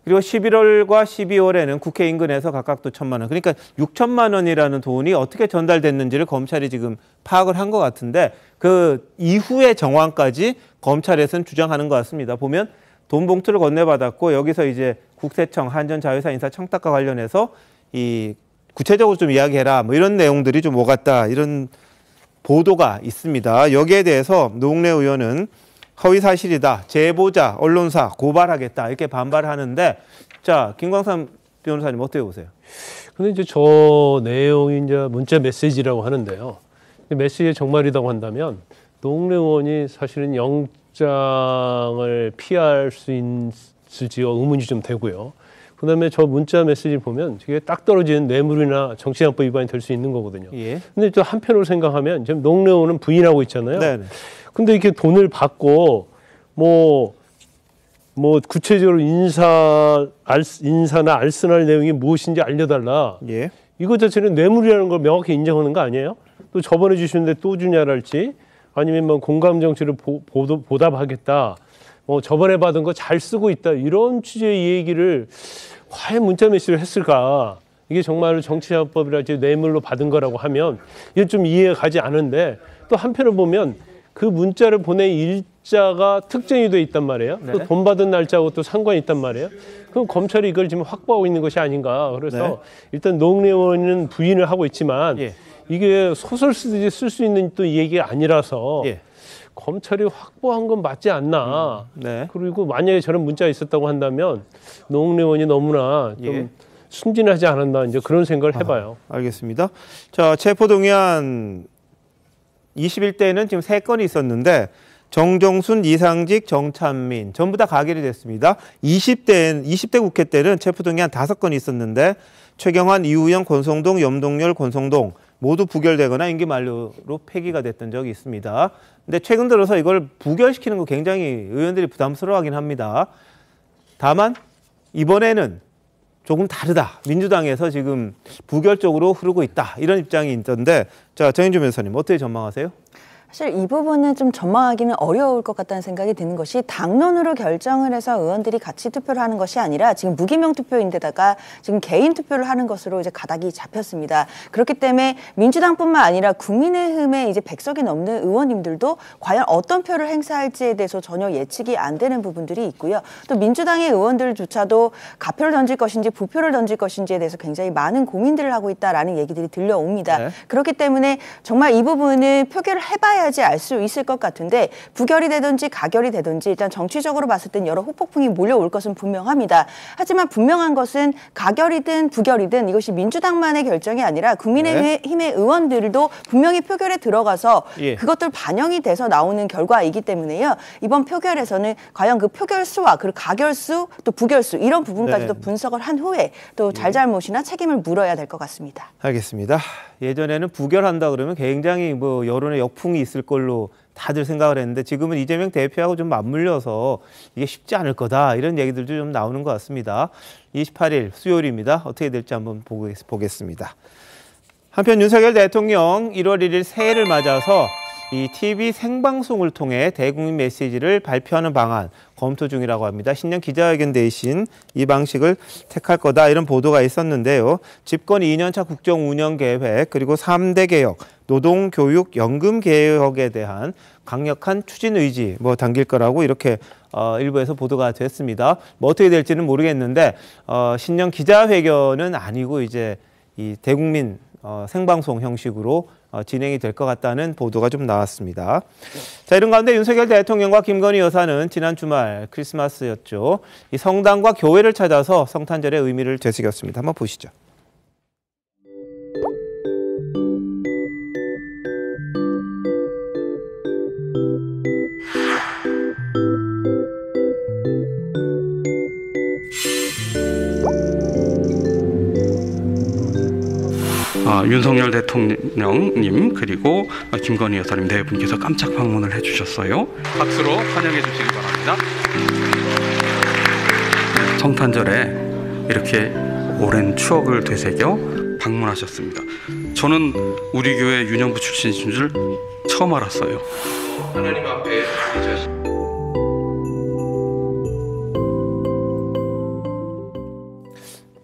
그리고 11월과 12월에는 국회 인근에서 각각 또 1,000만 원 그러니까 6천만 원이라는 돈이 어떻게 전달됐는지를 검찰이 지금 파악을 한 것 같은데 그 이후의 정황까지 검찰에서는 주장하는 것 같습니다. 보면 돈 봉투를 건네받았고 여기서 이제 국세청, 한전자회사 인사 청탁과 관련해서 이 구체적으로 좀 이야기해라 뭐 이런 내용들이 좀 오갔다 이런 보도가 있습니다. 여기에 대해서 노웅래 의원은 허위 사실이다, 제보자, 언론사 고발하겠다 이렇게 반발을 하는데 자 김광삼 변호사님 어떻게 보세요? 근데 이제 저 내용이 이제 문자 메시지라고 하는데요. 메시지의 정말이라고 한다면 노웅래 의원이 사실은 영장을 피할 수 있을지가 의문이 좀 되고요. 그다음에 저 문자 메시지 보면 이게 딱 떨어지는 뇌물이나 정치자금법 위반이 될 수 있는 거거든요. 예. 근데 또 한편으로 생각하면 지금 노웅래 의원은 부인하고 있잖아요. 네네. 근데 이렇게 돈을 받고 뭐 구체적으로 인사나 알선할 내용이 무엇인지 알려달라. 예. 이거 자체는 뇌물이라는 걸 명확히 인정하는 거 아니에요? 또 저번에 주시는데 또 주냐랄지 아니면 뭐 공감 정치를 보답하겠다. 저번에 받은 거 잘 쓰고 있다. 이런 취지의 얘기를 과연 문자 메시지를 했을까? 이게 정말로 정치자금법이랄지 뇌물로 받은 거라고 하면 이게 좀 이해가 가지 않은데 또 한편으로 보면 그 문자를 보낸 일자가 특정이 돼 있단 말이에요. 네. 또 돈 받은 날짜하고 또 상관이 있단 말이에요. 그럼 검찰이 이걸 지금 확보하고 있는 것이 아닌가. 그래서 네. 일단 노웅래 의원은 부인을 하고 있지만 예. 이게 소설 쓰듯이 쓸 수 있는 또 얘기가 아니라서 예. 검찰이 확보한 건 맞지 않나. 네. 그리고 만약에 저런 문자가 있었다고 한다면 노웅래 의원이 너무나 좀 예. 순진하지 않았나 이제 그런 생각을 해봐요. 알겠습니다. 자, 체포동의안 21대에는 지금 3건이 있었는데 정종순, 이상직, 정찬민 전부 다 가결이 됐습니다. 20대 국회 때는 체포동의안 5건이 있었는데 최경환, 이우영, 권성동, 염동열, 권성동 모두 부결되거나 임기 만료로 폐기가 됐던 적이 있습니다. 근데 최근 들어서 이걸 부결시키는 거 굉장히 의원들이 부담스러워하긴 합니다. 다만 이번에는 조금 다르다. 민주당에서 지금 부결 쪽으로 흐르고 있다. 이런 입장이 있던데 자, 정인주 변호사님 어떻게 전망하세요? 사실 이 부분은 좀 전망하기는 어려울 것 같다는 생각이 드는 것이 당론으로 결정을 해서 의원들이 같이 투표를 하는 것이 아니라 지금 무기명 투표인데다가 지금 개인 투표를 하는 것으로 이제 가닥이 잡혔습니다. 그렇기 때문에 민주당뿐만 아니라 국민의힘의 이제 100석이 넘는 의원님들도 과연 어떤 표를 행사할지에 대해서 전혀 예측이 안 되는 부분들이 있고요. 또 민주당의 의원들조차도 가표를 던질 것인지 부표를 던질 것인지에 대해서 굉장히 많은 고민들을 하고 있다라는 얘기들이 들려옵니다. 네. 그렇기 때문에 정말 이 부분은 표결을 해봐야지 알 수 있을 것 같은데 부결이 되든지 가결이 되든지 일단 정치적으로 봤을 땐 여러 후폭풍이 몰려올 것은 분명합니다. 하지만 분명한 것은 가결이든 부결이든 이것이 민주당만의 결정이 아니라 국민의힘의 의원들도 분명히 표결에 들어가서 그것들 반영이 돼서 나오는 결과이기 때문에요. 이번 표결에서는 과연 그 표결수와 그 가결수 또 부결수 이런 부분까지도 분석을 한 후에 또 잘잘못이나 책임을 물어야 될 것 같습니다. 알겠습니다. 예전에는 부결한다 그러면 굉장히 뭐 여론의 역풍이 있을 걸로 다들 생각을 했는데 지금은 이재명 대표하고 좀 맞물려서 이게 쉽지 않을 거다 이런 얘기들도 좀 나오는 것 같습니다. 28일 수요일입니다. 어떻게 될지 한번 보겠습니다. 한편 윤석열 대통령 1월 1일 새해를 맞아서 이 TV 생방송을 통해 대국민 메시지를 발표하는 방안 검토 중이라고 합니다. 신년 기자회견 대신 이 방식을 택할 거다 이런 보도가 있었는데요. 집권 2년차 국정 운영 계획 그리고 3대 개혁, 노동, 교육, 연금 개혁에 대한 강력한 추진 의지 담길 거라고 이렇게 일부에서 보도가 됐습니다. 뭐 어떻게 될지는 모르겠는데 신년 기자회견은 아니고 이제 이 대국민 생방송 형식으로 진행이 될 것 같다는 보도가 좀 나왔습니다. 자, 이런 가운데 윤석열 대통령과 김건희 여사는 지난 주말 크리스마스였죠. 이 성당과 교회를 찾아서 성탄절의 의미를 되새겼습니다. 한번 보시죠. 윤석열 대통령님 그리고 김건희 여사님 네 분께서 깜짝 방문을 해주셨어요. 박수로 환영해 주시기 바랍니다. 성탄절에 이렇게 오랜 추억을 되새겨 방문하셨습니다. 저는 우리 교회 유년부 출신이신 줄 처음 알았어요. 하나님 앞에 우리 자신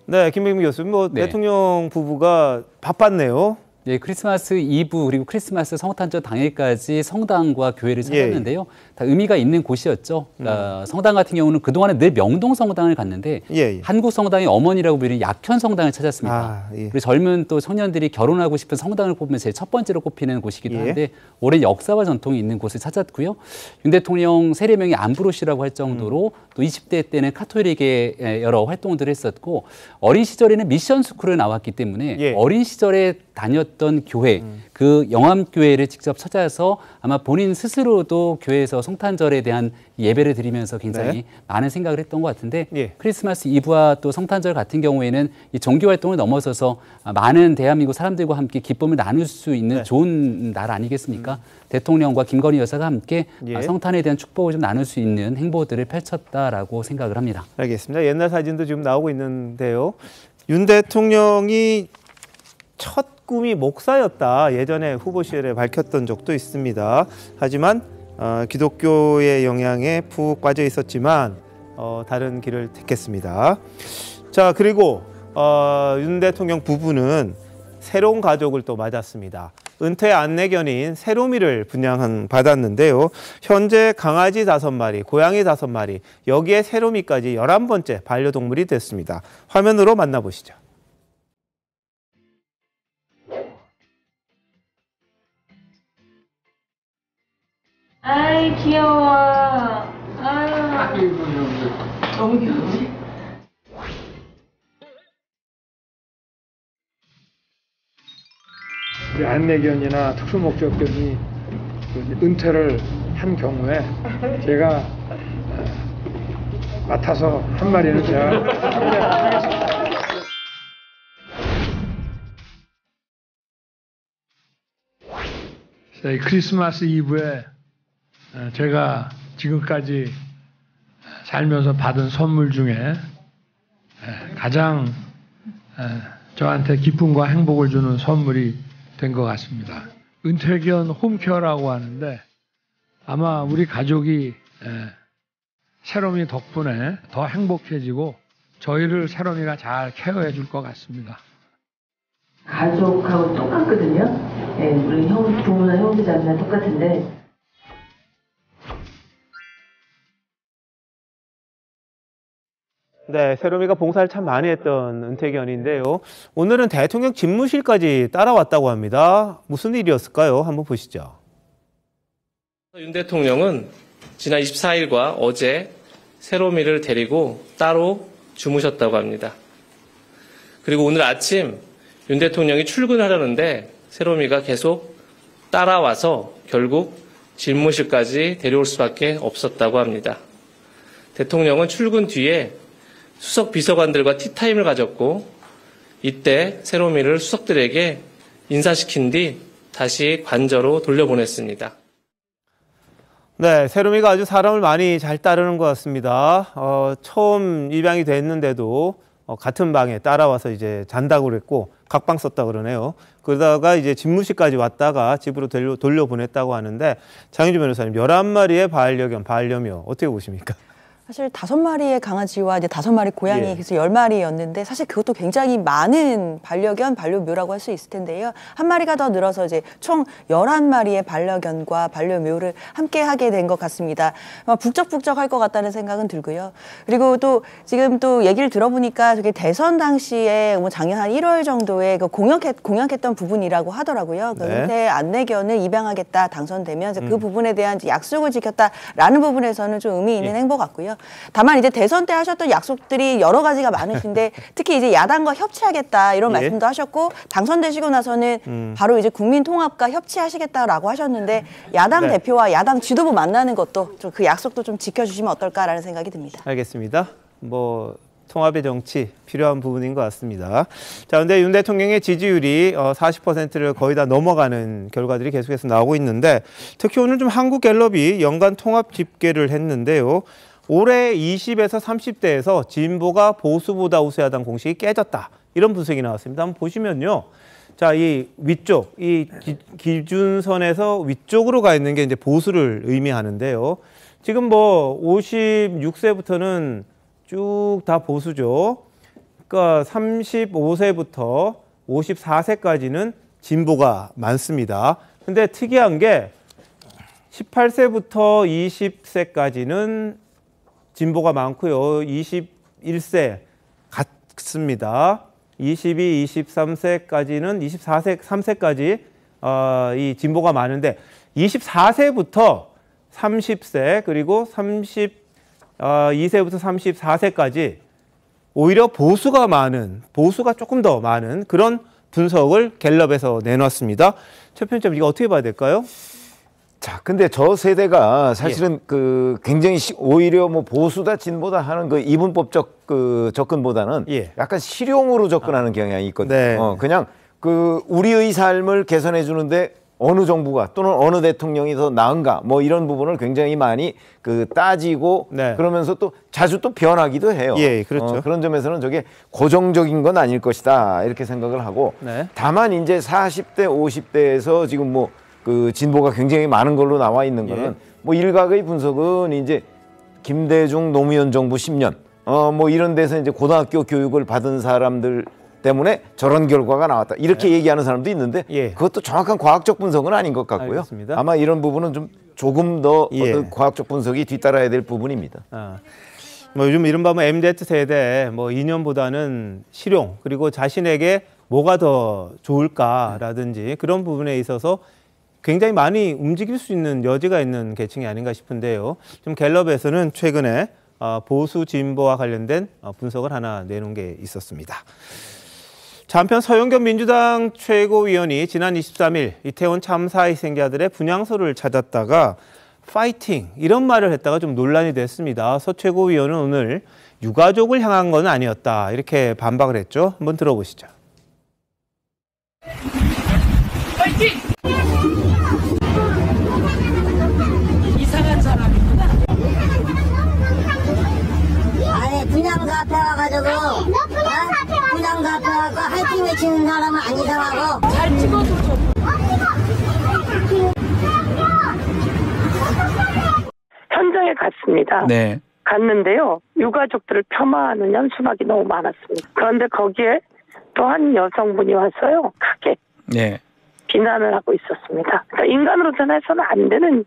네, 김백민 교수님, 대통령 부부가 바빴네요. 예, 크리스마스 이브 그리고 크리스마스 성탄절 당일까지 성당과 교회를 찾았는데요. 다 의미가 있는 곳이었죠. 성당 같은 경우는 그동안에 늘 명동 성당을 갔는데 한국 성당의 어머니라고 불리는 약현 성당을 찾았습니다. 그리고 젊은 또 청년들이 결혼하고 싶은 성당을 꼽으면 제일 첫 번째로 꼽히는 곳이기도 한데 오랜 역사와 전통이 있는 곳을 찾았고요. 윤 대통령 세례명이 암브로시라고 할 정도로 또 20대 때는 카톨릭의 여러 활동들을 했었고 어린 시절에는 미션 스쿨을 나왔기 때문에 어린 시절에 다녔던 교회, 그 영암교회를 직접 찾아서 아마 본인 스스로도 교회에서 성탄절에 대한 예배를 드리면서 굉장히 많은 생각을 했던 것 같은데 크리스마스 이브와 또 성탄절 같은 경우에는 이 종교 활동을 넘어서서 많은 대한민국 사람들과 함께 기쁨을 나눌 수 있는 좋은 날 아니겠습니까? 대통령과 김건희 여사가 함께 성탄에 대한 축복을 좀 나눌 수 있는 행보들을 펼쳤다라고 생각을 합니다. 알겠습니다. 옛날 사진도 지금 나오고 있는데요. 윤 대통령이 첫 꿈이 목사였다. 예전에 후보실에 밝혔던 적도 있습니다. 하지만 기독교의 영향에 푹 빠져 있었지만 다른 길을 택했습니다. 자, 그리고 윤 대통령 부부는 새로운 가족을 또 맞았습니다. 은퇴 안내견인 세로미를 분양받았는데요. 현재 강아지 5마리, 고양이 5마리, 여기에 세로미까지 11번째 반려동물이 됐습니다. 화면으로 만나보시죠. 아이 귀여워. 아유. 너무 귀엽지? 우리 안내견이나 특수목적견이 은퇴를 한 경우에 제가 맡아서 한 마리는 제가 하겠습니다. 크리스마스 이브에 제가 지금까지 살면서 받은 선물 중에 가장 저한테 기쁨과 행복을 주는 선물이 된 것 같습니다. 은퇴견 홈케어라고 하는데 아마 우리 가족이 새롬이 덕분에 더 행복해지고 저희를 새롬이가 잘 케어해 줄 것 같습니다. 가족하고 똑같거든요. 네, 우리 부모나 형제자매나 똑같은데. 네, 새롬이가 봉사를 참 많이 했던 은퇴견인데요. 오늘은 대통령 집무실까지 따라왔다고 합니다. 무슨 일이었을까요? 한번 보시죠. 윤 대통령은 지난 24일과 어제 새롬이를 데리고 따로 주무셨다고 합니다. 그리고 오늘 아침 윤 대통령이 출근하려는데 새롬이가 계속 따라와서 결국 집무실까지 데려올 수밖에 없었다고 합니다. 대통령은 출근 뒤에 수석 비서관들과 티타임을 가졌고 이때 새롬이를 수석들에게 인사시킨 뒤 다시 관저로 돌려보냈습니다. 네, 새롬이가 아주 사람을 많이 잘 따르는 것 같습니다. 처음 입양이 됐는데도 같은 방에 따라와서 이제 잔다고 그랬고 각방 썼다 그러네요. 그러다가 이제 집무실까지 왔다가 집으로 돌려보냈다고 하는데 장윤주 변호사님, 11마리의 반려견, 반려묘 어떻게 보십니까? 사실 5마리의 강아지와 이제 5마리 고양이, 예. 그래서 10마리였는데 사실 그것도 굉장히 많은 반려견, 반려묘라고 할 수 있을 텐데요. 한 마리가 더 늘어서 이제 총 11마리의 반려견과 반려묘를 함께 하게 된 것 같습니다. 북적북적할 것 같다는 생각은 들고요. 그리고 또 지금 또 얘기를 들어보니까 저게 대선 당시에 뭐 작년 한 1월 정도에 그 공약했던 부분이라고 하더라고요. 그 은퇴 안내견을 입양하겠다 당선되면 그 부분에 대한 약속을 지켰다라는 부분에서는 좀 의미 있는 행보 같고요. 다만 이제 대선 때 하셨던 약속들이 여러 가지가 많으신데 특히 이제 야당과 협치하겠다 이런 말씀도 하셨고 당선되시고 나서는 바로 이제 국민 통합과 협치하시겠다라고 하셨는데 야당 대표와 야당 지도부 만나는 것도 좀 그 약속도 좀 지켜주시면 어떨까라는 생각이 듭니다. 알겠습니다. 뭐 통합의 정치 필요한 부분인 것 같습니다. 자, 근데 윤 대통령의 지지율이 40%를 거의 다 넘어가는 결과들이 계속해서 나오고 있는데 특히 오늘 좀 한국갤럽이 연간 통합 집계를 했는데요. 올해 20에서 30대에서 진보가 보수보다 우세하다는 공식이 깨졌다. 이런 분석이 나왔습니다. 한번 보시면요. 자, 이 위쪽, 이 기준선에서 위쪽으로 가 있는 게 이제 보수를 의미하는데요. 지금 뭐 56세부터는 쭉 다 보수죠. 그러니까 35세부터 54세까지는 진보가 많습니다. 근데 특이한 게 18세부터 20세까지는 진보가 많고요. 21세 같습니다. 22, 23세까지는 24세, 3세까지 이 진보가 많은데 24세부터 30세 그리고 32세부터 34세까지 오히려 보수가 조금 더 많은 그런 분석을 갤럽에서 내놨습니다. 최 편집장, 이거 어떻게 봐야 될까요? 자, 근데 저 세대가 사실은 그 굉장히 오히려 뭐 보수다 진보다 하는 그 이분법적 그 접근보다는 약간 실용으로 접근하는 경향이 있거든요. 네. 그냥 그 우리의 삶을 개선해 주는데 어느 정부가 또는 어느 대통령이 더 나은가 뭐 이런 부분을 굉장히 많이 그 따지고 그러면서 또 자주 또 변하기도 해요. 예, 그렇죠. 그런 점에서는 저게 고정적인 건 아닐 것이다 이렇게 생각을 하고 다만 이제 40대, 50대에서 지금 뭐 그 진보가 굉장히 많은 걸로 나와 있는 거는 뭐 일각의 분석은 이제 김대중 노무현 정부 10년 뭐 이런 데서 이제 고등학교 교육을 받은 사람들 때문에 저런 결과가 나왔다 이렇게 얘기하는 사람도 있는데 그것도 정확한 과학적 분석은 아닌 것 같고요. 알겠습니다. 아마 이런 부분은 좀 조금 더 과학적 분석이 뒤따라야 될 부분입니다. 뭐 요즘 이른바 뭐 MZ세대 뭐 이념보다는 실용 그리고 자신에게 뭐가 더 좋을까라든지 그런 부분에 있어서 굉장히 많이 움직일 수 있는 여지가 있는 계층이 아닌가 싶은데요. 좀 갤럽에서는 최근에 보수 진보와 관련된 분석을 하나 내놓은 게 있었습니다. 자, 한편 서영교 민주당 최고위원이 지난 23일 이태원 참사 희생자들의 분향소를 찾았다가 파이팅 이런 말을 했다가 좀 논란이 됐습니다. 서 최고위원은 오늘 유가족을 향한 건 아니었다 이렇게 반박을 했죠. 한번 들어보시죠. 파이팅! 이상한 사람이구나. 아니 분양가 앞에 와가지고 분양가 앞에 와서 화이팅 이상하게 치는 사람은 안 이상하고. 잘 찍어줘. 현장에 갔습니다. 네. 갔는데요. 유가족들을 폄하하는 현수막이 너무 많았습니다. 그런데 거기에 또 한 여성분이 왔어요. 크게 네. 비난을 하고 있었습니다. 그러니까 인간으로서는 해서는 안 되는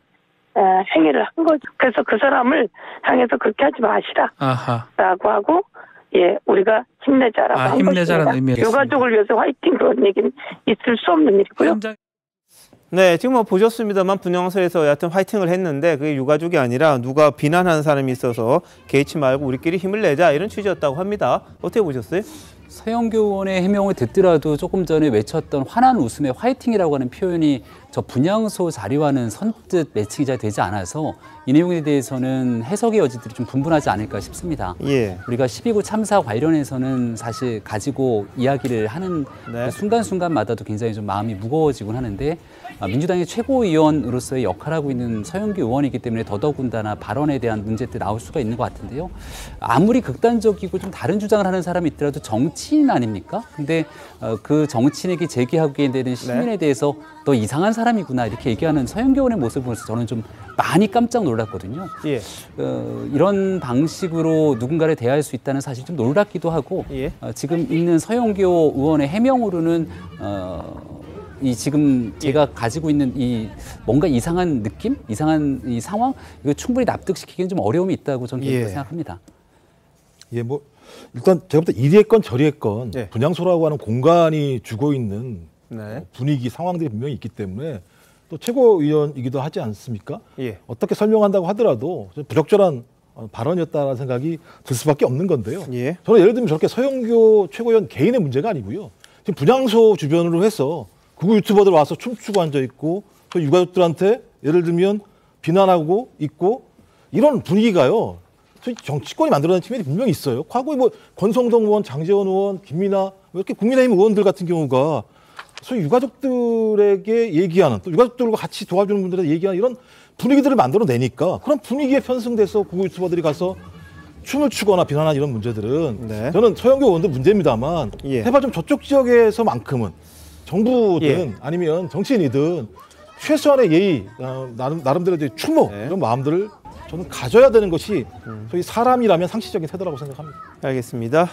행위를 한 거죠. 그래서 그 사람을 향해서 그렇게 하지 마시라. 아하. 라고 하고 예, 우리가 힘내자라고 한 힘내자라는 것입니다. 의미겠습니다. 유가족을 위해서 화이팅 그런 얘기는 있을 수 없는 일이고요. 네, 지금 뭐 보셨습니다만 분향소에서 여하튼 화이팅을 했는데 그게 유가족이 아니라 누가 비난하는 사람이 있어서 개의치 말고 우리끼리 힘을 내자 이런 취지였다고 합니다. 어떻게 보셨어요? 서영교 의원의 해명을 듣더라도 조금 전에 외쳤던 환한 웃음의 화이팅이라고 하는 표현이 저 분향소 자리와는 선뜻 매칭이 잘 되지 않아서 이 내용에 대해서는 해석의 여지들이 좀 분분하지 않을까 싶습니다. 예. 우리가 12구 참사 관련해서는 사실 가지고 이야기를 하는 네. 순간순간마다도 굉장히 좀 마음이 무거워지곤 하는데 민주당의 최고위원으로서의 역할을 하고 있는 서영교 의원이기 때문에 더더군다나 발언에 대한 문제들이 나올 수가 있는 것 같은데요. 아무리 극단적이고 좀 다른 주장을 하는 사람이 있더라도 정치인 아닙니까? 근데 그 정치인에게 제기하게 되는 시민에 대해서 너 이상한 사람이구나 이렇게 얘기하는 서영교 의원의 모습을 보면서 저는 좀 많이 깜짝 놀랐거든요. 예. 이런 방식으로 누군가를 대할 수 있다는 사실 좀 놀랍기도 하고 예. 지금 있는 서영교 의원의 해명으로는 이 지금 제가 가지고 있는 이 뭔가 이상한 느낌, 이상한 이 상황 이거 충분히 납득시키기는 좀 어려움이 있다고 저는 생각합니다. 예, 뭐 일단 제가 볼 때 이리 했건 저리 했건 분향소라고 하는 공간이 주고 있는 분위기 상황들이 분명히 있기 때문에 또 최고위원이기도 하지 않습니까? 예. 어떻게 설명한다고 하더라도 부적절한 발언이었다는 생각이 들 수밖에 없는 건데요. 예. 저는 예를 들면 저렇게 서영교 최고위원 개인의 문제가 아니고요. 지금 분향소 주변으로 해서 극우 유튜버들 와서 춤추고 앉아있고 또 유가족들한테 예를 들면 비난하고 있고 이런 분위기가요. 정치권이 만들어낸 팀이 분명히 있어요. 과거에 뭐 권성동 의원, 장제원 의원, 김민아 이렇게 국민의힘 의원들 같은 경우가 소위 유가족들에게 얘기하는 또 유가족들과 같이 도와주는 분들한테 얘기하는 이런 분위기들을 만들어내니까 그런 분위기에 편승돼서 극우 유튜버들이 가서 춤을 추거나 비난하는 이런 문제들은 저는 서영교 의원도 문제입니다만 해봐 좀 저쪽 지역에서만큼은 정부든 아니면 정치인이든 최소한의 예의, 나름대로 추모 이런 마음들을 저는 가져야 되는 것이 저희 사람이라면 상식적인 태도라고 생각합니다. 알겠습니다.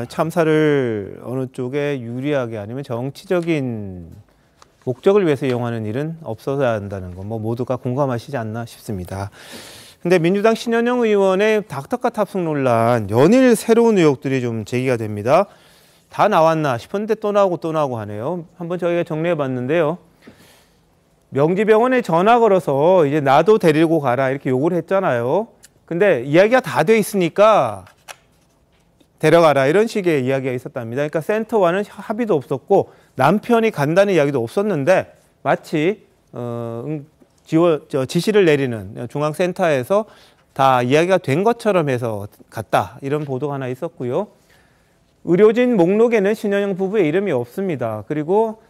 참사를 어느 쪽에 유리하게 아니면 정치적인 목적을 위해서 이용하는 일은 없어야 한다는 거 모두가 공감하시지 않나 싶습니다. 근데 민주당 신현영 의원의 닥터카 탑승 논란 연일 새로운 의혹들이 좀 제기가 됩니다. 다 나왔나 싶었는데 또 나오고 하네요. 한번 저희가 정리해 봤는데요. 명지병원에 전화 걸어서 이제 나도 데리고 가라 이렇게 요구를 했잖아요. 근데 이야기가 다 돼 있으니까 데려가라 이런 식의 이야기가 있었답니다. 그러니까 센터와는 합의도 없었고 남편이 간다는 이야기도 없었는데 마치 지시를 내리는 중앙센터에서 다 이야기가 된 것처럼 해서 갔다 이런 보도가 하나 있었고요. 의료진 목록에는 신현영 부부의 이름이 없습니다. 그리고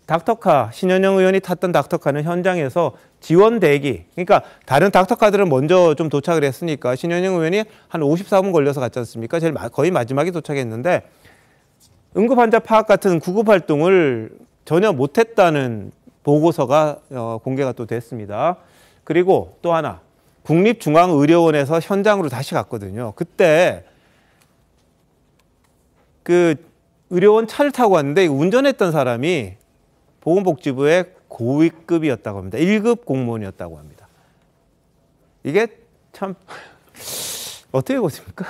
닥터카, 신현영 의원이 탔던 닥터카는 현장에서 지원 대기, 그러니까 다른 닥터카들은 먼저 좀 도착을 했으니까 신현영 의원이 한 54분 걸려서 갔지 않습니까? 거의 마지막에 도착했는데 응급환자 파악 같은 구급 활동을 전혀 못했다는 보고서가 공개가 또 됐습니다. 그리고 또 하나, 국립중앙의료원에서 현장으로 다시 갔거든요. 그때 그 의료원 차를 타고 왔는데 운전했던 사람이 보건복지부의 고위급이었다고 합니다. 1급 공무원이었다고 합니다. 이게 참 어떻게 보십니까?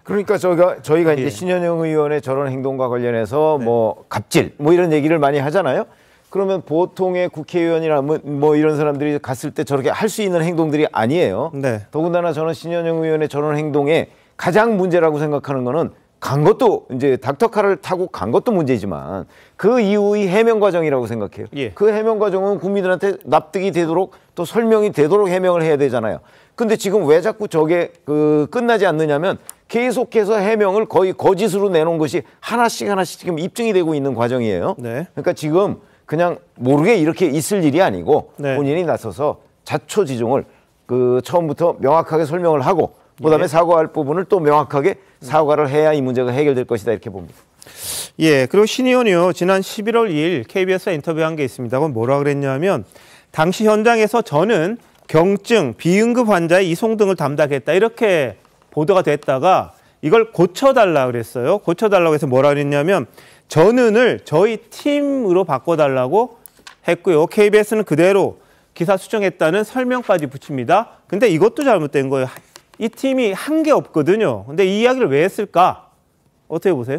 그러니까 저희가 이제 신현영 의원의 저런 행동과 관련해서 뭐 갑질 뭐 이런 얘기를 많이 하잖아요. 그러면 보통의 국회의원이나 뭐 이런 사람들이 갔을 때 저렇게 할 수 있는 행동들이 아니에요. 더군다나 저는 신현영 의원의 저런 행동에 가장 문제라고 생각하는 거는 간 것도 이제 닥터카를 타고 간 것도 문제지만 그 이후의 해명 과정이라고 생각해요. 그 해명 과정은 국민들한테 납득이 되도록 또 설명이 되도록 해명을 해야 되잖아요. 근데 지금 왜 자꾸 저게 끝나지 않느냐면 계속해서 해명을 거의 거짓으로 내놓은 것이 하나씩 지금 입증이 되고 있는 과정이에요. 그러니까 지금 그냥 모르게 이렇게 있을 일이 아니고 본인이 나서서 자초지종을 처음부터 명확하게 설명을 하고 그다음에 사과할 부분을 또 명확하게 사과를 해야 이 문제가 해결될 것이다 이렇게 봅니다. 예, 그리고 신 의원이요. 지난 11월 2일 KBS와 인터뷰한 게 있습니다. 그건 뭐라 그랬냐면 당시 현장에서 저는 경증, 비응급 환자의 이송 등을 담당했다. 이렇게 보도가 됐다가 이걸 고쳐달라 그랬어요. 고쳐달라고 해서 뭐라 그랬냐면 전은을 저희 팀으로 바꿔달라고 했고요. KBS는 그대로 기사 수정했다는 설명까지 붙입니다. 근데 이것도 잘못된 거예요. 이 팀이 한 게 없거든요. 근데 이 이야기를 왜 했을까? 어떻게 보세요?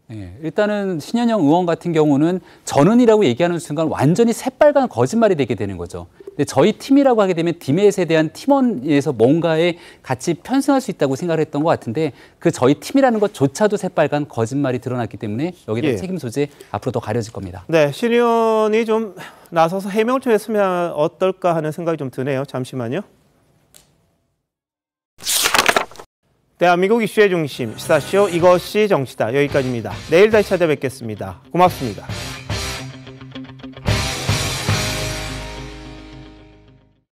네, 일단은 신현영 의원 같은 경우는 전은이라고 얘기하는 순간 완전히 새빨간 거짓말이 되게 되는 거죠. 근데 저희 팀이라고 하게 되면 디맷에 대한 팀원에서 뭔가에 같이 편승할 수 있다고 생각을 했던 것 같은데 그 저희 팀이라는 것조차도 새빨간 거짓말이 드러났기 때문에 여기에 대한 책임 소재 앞으로 더 가려질 겁니다. 네, 신 의원이 좀 나서서 해명을 좀 했으면 어떨까 하는 생각이 좀 드네요. 잠시만요. 대한민국 이슈의 중심, 시사쇼 이것이 정치다. 여기까지입니다. 내일 다시 찾아뵙겠습니다. 고맙습니다.